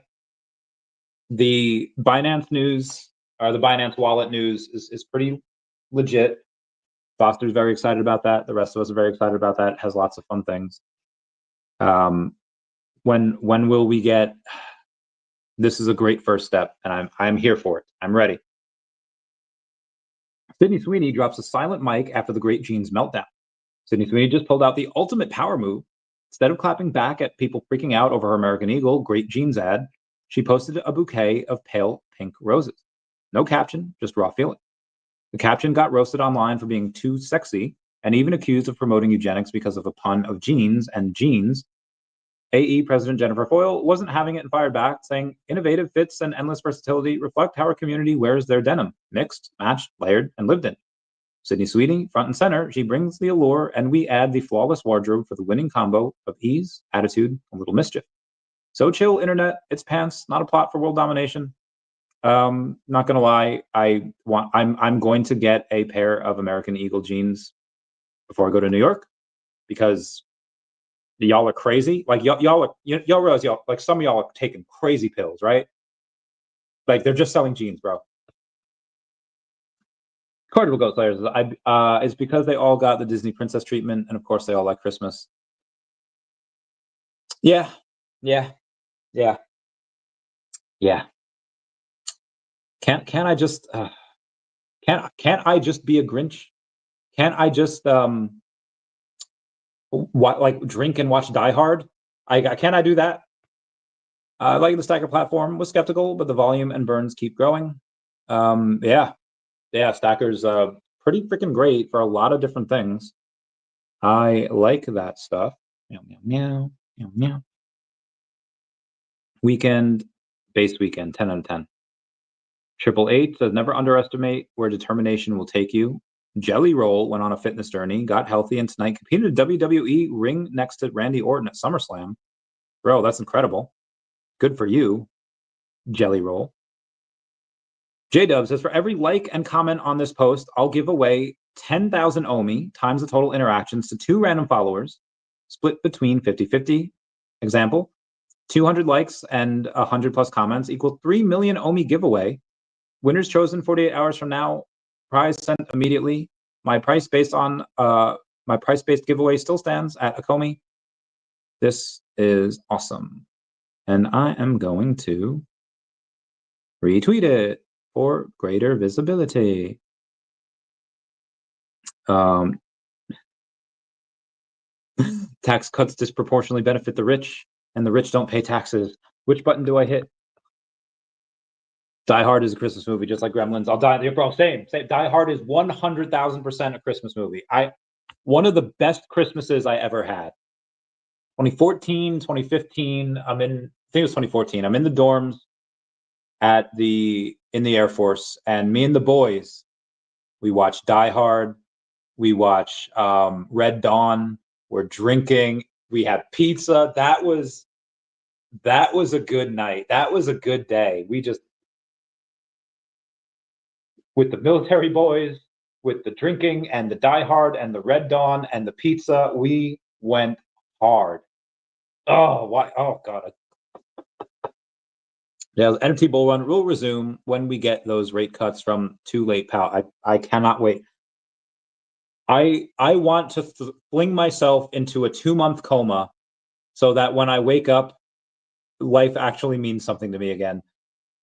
the Binance news or the Binance wallet news is pretty legit. Foster's very excited about that. The rest of us are very excited about that. It has lots of fun things. When will we get? This is a great first step, and I'm here for it. I'm ready. Sydney Sweeney drops a silent mic after the Great Jeans meltdown. Sydney Sweeney just pulled out the ultimate power move. Instead of clapping back at people freaking out over her American Eagle Great Jeans ad, she posted a bouquet of pale pink roses. No caption, just raw feeling. The caption got roasted online for being too sexy and even accused of promoting eugenics because of a pun of jeans and jeans. AE President Jennifer Foyle wasn't having it and fired back, saying innovative fits and endless versatility reflect how our community wears their denim, mixed, matched, layered, and lived in. Sydney Sweeney, front and center, she brings the allure, and we add the flawless wardrobe for the winning combo of ease, attitude, and little mischief. So chill, internet. It's pants, not a plot for world domination. Not gonna lie, I'm going to get a pair of American Eagle jeans before I go to New York because y'all are crazy. Like y'all realize y'all like some of y'all are taking crazy pills, right? Like they're just selling jeans, bro. Carnival Ghost Layers. It's because they all got the Disney princess treatment, and of course they all like Christmas. Yeah. Can't I just can't I just be a Grinch? Can't I just like drink and watch Die Hard? Can't I do that? I like the Stacker platform. Was skeptical, but the volume and burns keep growing. Yeah, Stacker's pretty freaking great for a lot of different things. I like that stuff. Meow, meow, meow, meow, meow. Weekend, base weekend, 10 out of 10. 888 says, never underestimate where determination will take you. Jelly Roll went on a fitness journey, got healthy, and tonight competed at WWE ring next to Randy Orton at SummerSlam. Bro, that's incredible. Good for you, Jelly Roll. J-Dub says, for every like and comment on this post, I'll give away 10,000 OMI times the total interactions to 2 random followers, split between 50-50. Example, 200 likes and 100 plus comments equal 3 million OMI giveaway. Winners chosen 48 hours from now. Prize sent immediately. My price-based giveaway still stands at Akomi. This is awesome. And I am going to retweet it for greater visibility. Tax cuts disproportionately benefit the rich, and the rich don't pay taxes. Which button do I hit? Die Hard is a Christmas movie, just like Gremlins. I'll die. Bro, same. Die Hard is 100,000% a Christmas movie. One of the best Christmases I ever had. 2014, 2015. I think it was 2014. I'm in the dorms in the Air Force, and me and the boys, we watch Die Hard. We watch Red Dawn. We're drinking. We had pizza. That was a good night. That was a good day. We just, with the military boys, with the drinking and the Die Hard and the Red Dawn and the pizza, we went hard. Oh, why? Oh, God. Yeah, the NFT bull run will resume when we get those rate cuts from Too Late Pal. I cannot wait. I want to fling myself into a 2-month coma so that when I wake up, life actually means something to me again.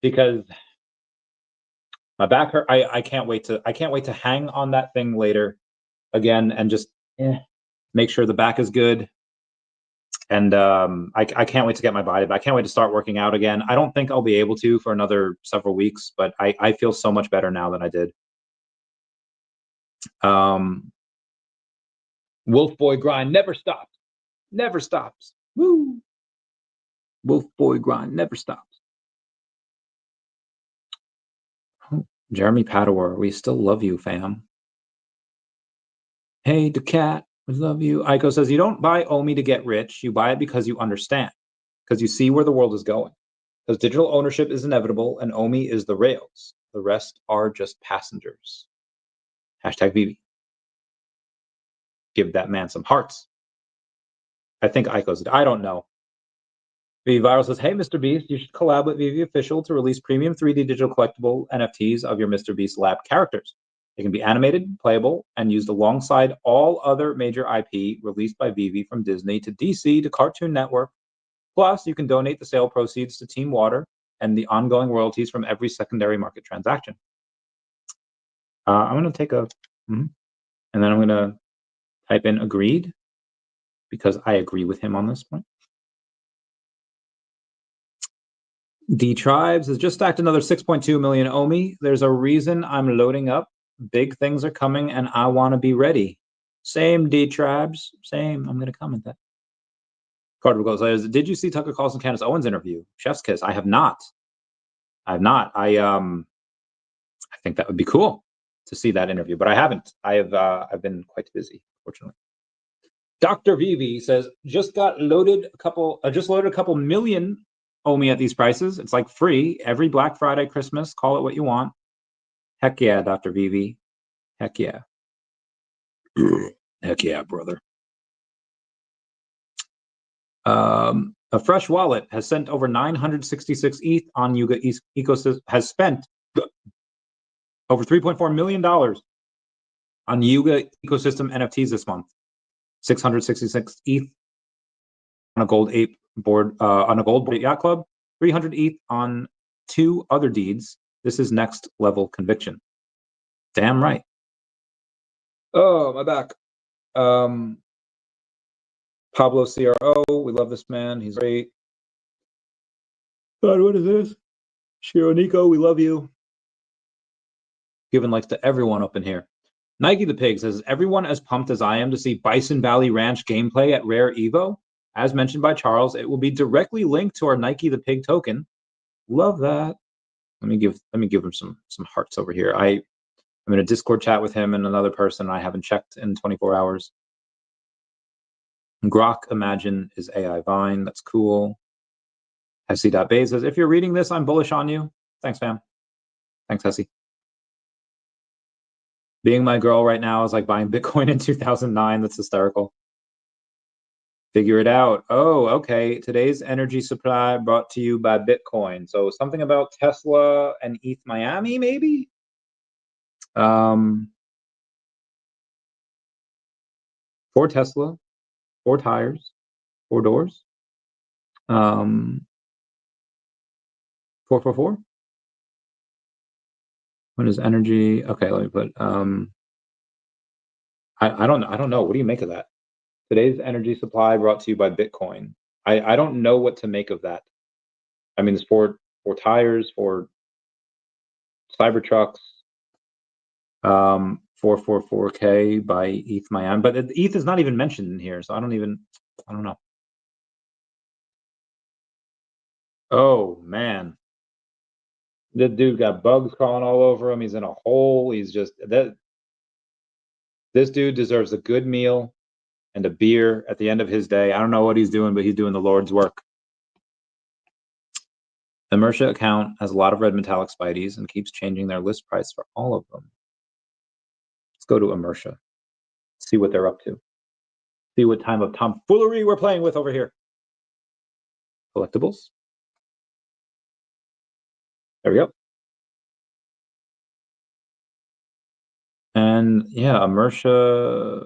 Because my back hurt. I can't wait to hang on that thing later again and just make sure the back is good. And I can't wait to get my body back. I can't wait to start working out again. I don't think I'll be able to for another several weeks, but I feel so much better now than I did. Wolf Boy grind never stops. Never stops. Woo! Wolf Boy grind never stops. Oh, Jeremy Padawar, we still love you, fam. Hey, daCat, we love you. Aiko says, you don't buy OMI to get rich. You buy it because you understand, because you see where the world is going. Because digital ownership is inevitable and OMI is the rails. The rest are just passengers. Hashtag VeVe. Give that man some hearts. I think Aiko's, I don't know. VeVe says, hey, Mr. Beast, you should collab with VeVe Official to release premium 3D digital collectible NFTs of your Mr. Beast lab characters. They can be animated, playable, and used alongside all other major IP released by VeVe, from Disney to DC to Cartoon Network. Plus, you can donate the sale proceeds to Team Water and the ongoing royalties from every secondary market transaction. I'm going to take a, and then I'm going to type in agreed, because I agree with him on this point. D-Tribes has just stacked another 6.2 million OMI. There's a reason I'm loading up. Big things are coming, and I want to be ready. Same, D-Tribes. Same. I'm going to comment that. Carter goes, did you see Tucker Carlson Candace Owens interview? Chef's kiss. I have not. I think that would be cool to see that interview, but I haven't. I've been quite busy, fortunately. Dr. VeVe says, just loaded a couple million OMI at these prices. It's like free every Black Friday, Christmas. Call it what you want. Heck yeah, Dr. VeVe. Heck yeah. Heck yeah, brother. A fresh wallet has sent over 966 ETH on Yuga ecosystem, has spent over $3.4 million on Yuga ecosystem NFTs this month. 666 ETH on a gold ape board, on a gold board at Yacht Club, 300 ETH on 2 other deeds. This is next level conviction. Damn right. Oh, my back. Pablo CRO, we love this man. He's great. God, what is this? Shiro Nico, we love you. Giving likes to everyone up in here. Nike the Pig says, everyone as pumped as I am to see Bison Valley Ranch gameplay at Rare Evo. As mentioned by Charles, it will be directly linked to our Nike the Pig token. Love that. Let me give him some hearts over here. I'm in a Discord chat with him and another person I haven't checked in 24 hours. Grok Imagine is AI Vine. That's cool. Hesse.Bay says, if you're reading this, I'm bullish on you. Thanks, fam. Thanks, Hesse. Being my girl right now is like buying Bitcoin in 2009. That's hysterical. Figure it out. Oh, okay. Today's energy supply brought to you by Bitcoin. So something about Tesla and ETH Miami, maybe? For Tesla, 4 tires, 4 doors. 444. What is energy? Okay, let me put I don't know. What do you make of that? Today's energy supply brought to you by Bitcoin. I don't know what to make of that. I mean, there's 4 tires, 4 Cybertrucks, 444K by ETH Miami, but ETH is not even mentioned in here, so I don't know. Oh man, the dude got bugs crawling all over him. He's in a hole. He's just that. This dude deserves a good meal and a beer at the end of his day. I don't know what he's doing, but he's doing the Lord's work. The Mercia account has a lot of red metallic Spideys and keeps changing their list price for all of them. Let's go to Mercia, see what they're up to. See what time of tomfoolery we're playing with over here. Collectibles. There we go. And yeah, Mercia,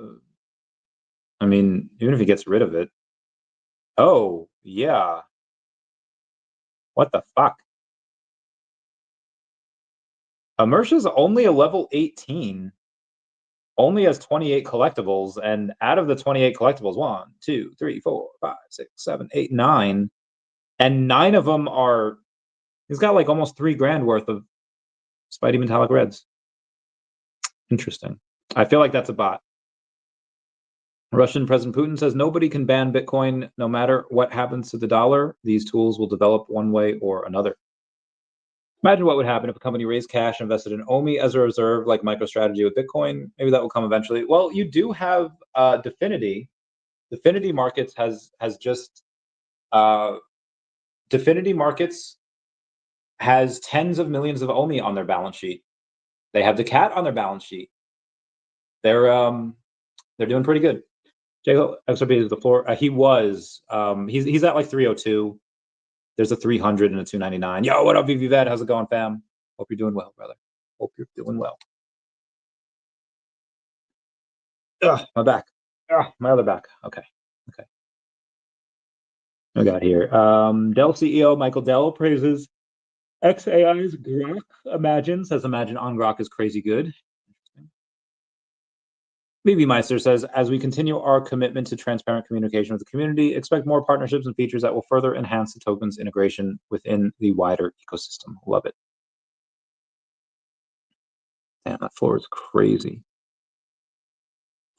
I mean, even if he gets rid of it. Oh, yeah. What the fuck? Mercia's only a level 18. Only has 28 collectibles, and out of the 28 collectibles, 1, 2, 3, 4, 5, 6, 7, 8, 9, and 9 of them are. He's got like almost $3,000 worth of Spidey metallic reds. Interesting. I feel like that's a bot. Russian President Putin says nobody can ban Bitcoin no matter what happens to the dollar. These tools will develop one way or another. Imagine what would happen if a company raised cash and invested in OMI as a reserve, like MicroStrategy with Bitcoin. Maybe that will come eventually. Well, you do have Definity. Definity Markets has just Definity Markets has tens of millions of OMI on their balance sheet. They have daCat on their balance sheet. They're doing pretty good. Jacob XRP is the floor. He was. He's at like 302. There's a 300 and a 299. Yo, what up, VeVe? How's it going, fam? Hope you're doing well, brother. Hope you're doing well. Ugh, my back. Ugh, my other back. Okay. I got here. Dell CEO Michael Dell praises XAI's Grok Imagine. Says Imagine on Grok is crazy good. VeVe Meister says, as we continue our commitment to transparent communication with the community, expect more partnerships and features that will further enhance the token's integration within the wider ecosystem. Love it. Damn, that floor is crazy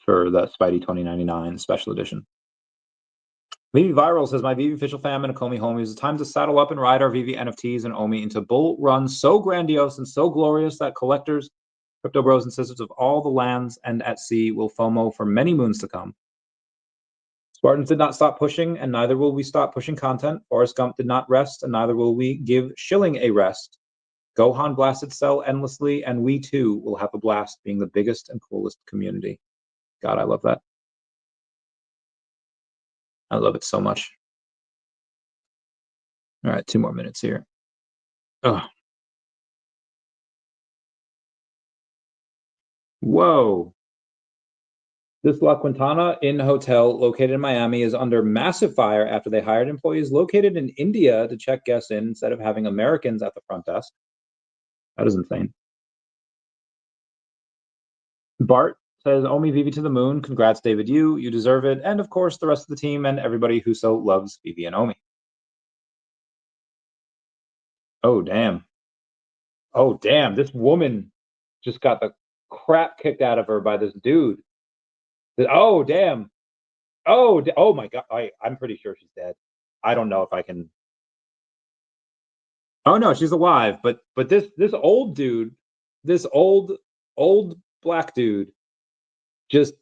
for the Spidey 2099 special edition. VeVe Viral says, my VeVe official fam and Akomi homies, it's time to saddle up and ride our VeVe NFTs and OMI into bull runs so grandiose and so glorious that collectors, crypto bros and sisters of all the lands and at sea will FOMO for many moons to come. Spartans did not stop pushing, and neither will we stop pushing content. Forrest Gump did not rest, and neither will we give Shilling a rest. Gohan blasted Cell endlessly, and we too will have a blast being the biggest and coolest community. God, I love that. I love it so much. All right, 2 more minutes here. Oh. Whoa. This La Quintana Inn hotel located in Miami is under massive fire after they hired employees located in India to check guests in instead of having Americans at the front desk. That is insane. Bart says, OMI VeVe to the moon. Congrats, David. You deserve it. And of course, the rest of the team and everybody who so loves VeVe and OMI. Oh, damn. Oh, damn. This woman just got the crap kicked out of her by this dude. Oh, damn. Oh my God. I'm pretty sure she's dead. I don't know if I can. Oh no, she's alive. But this old dude, this old black dude, just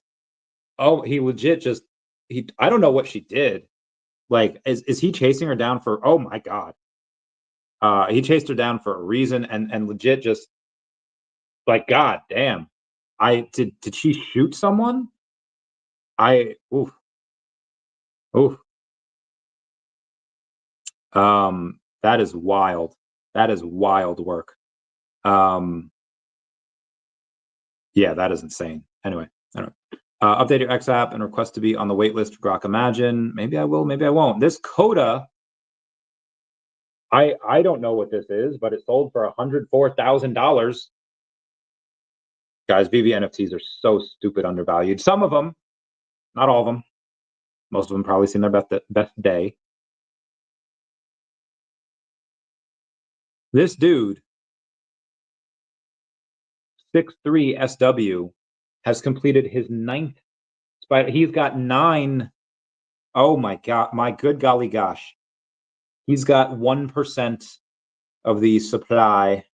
he legit just I don't know what she did. Like, is he chasing her down for? Oh my God. He chased her down for a reason and legit just like, God damn. Did she shoot someone? Oof. Oof. That is wild. That is wild work. Yeah, that is insane. Anyway, I don't know. Update your X app and request to be on the wait list for Grok Imagine. Maybe I will, maybe I won't. This Coda, I don't know what this is, but it sold for $104,000. Guys, VeVe NFTs are so stupid undervalued. Some of them, not all of them. Most of them probably seen their best day. This dude, 6'3" SW, has completed his 9th spider. He's got 9. Oh my God, my good golly gosh. He's got 1% of the supply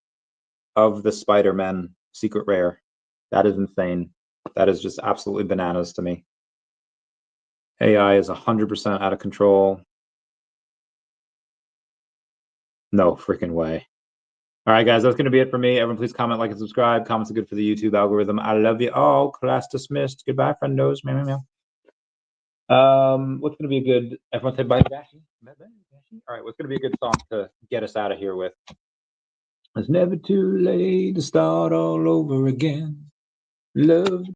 of the Spider-Man secret rare. That is insane. That is just absolutely bananas to me. AI is 100% out of control. No freaking way. All right, guys, that's going to be it for me. Everyone, please comment, like, and subscribe. Comments are good for the YouTube algorithm. I love you all. Class dismissed. Goodbye, friendos. Meow, meow, meow. What's going to be a good? Everyone say bye, Bashy. All right, what's going to be a good song to get us out of here with? It's never too late to start all over again. Love.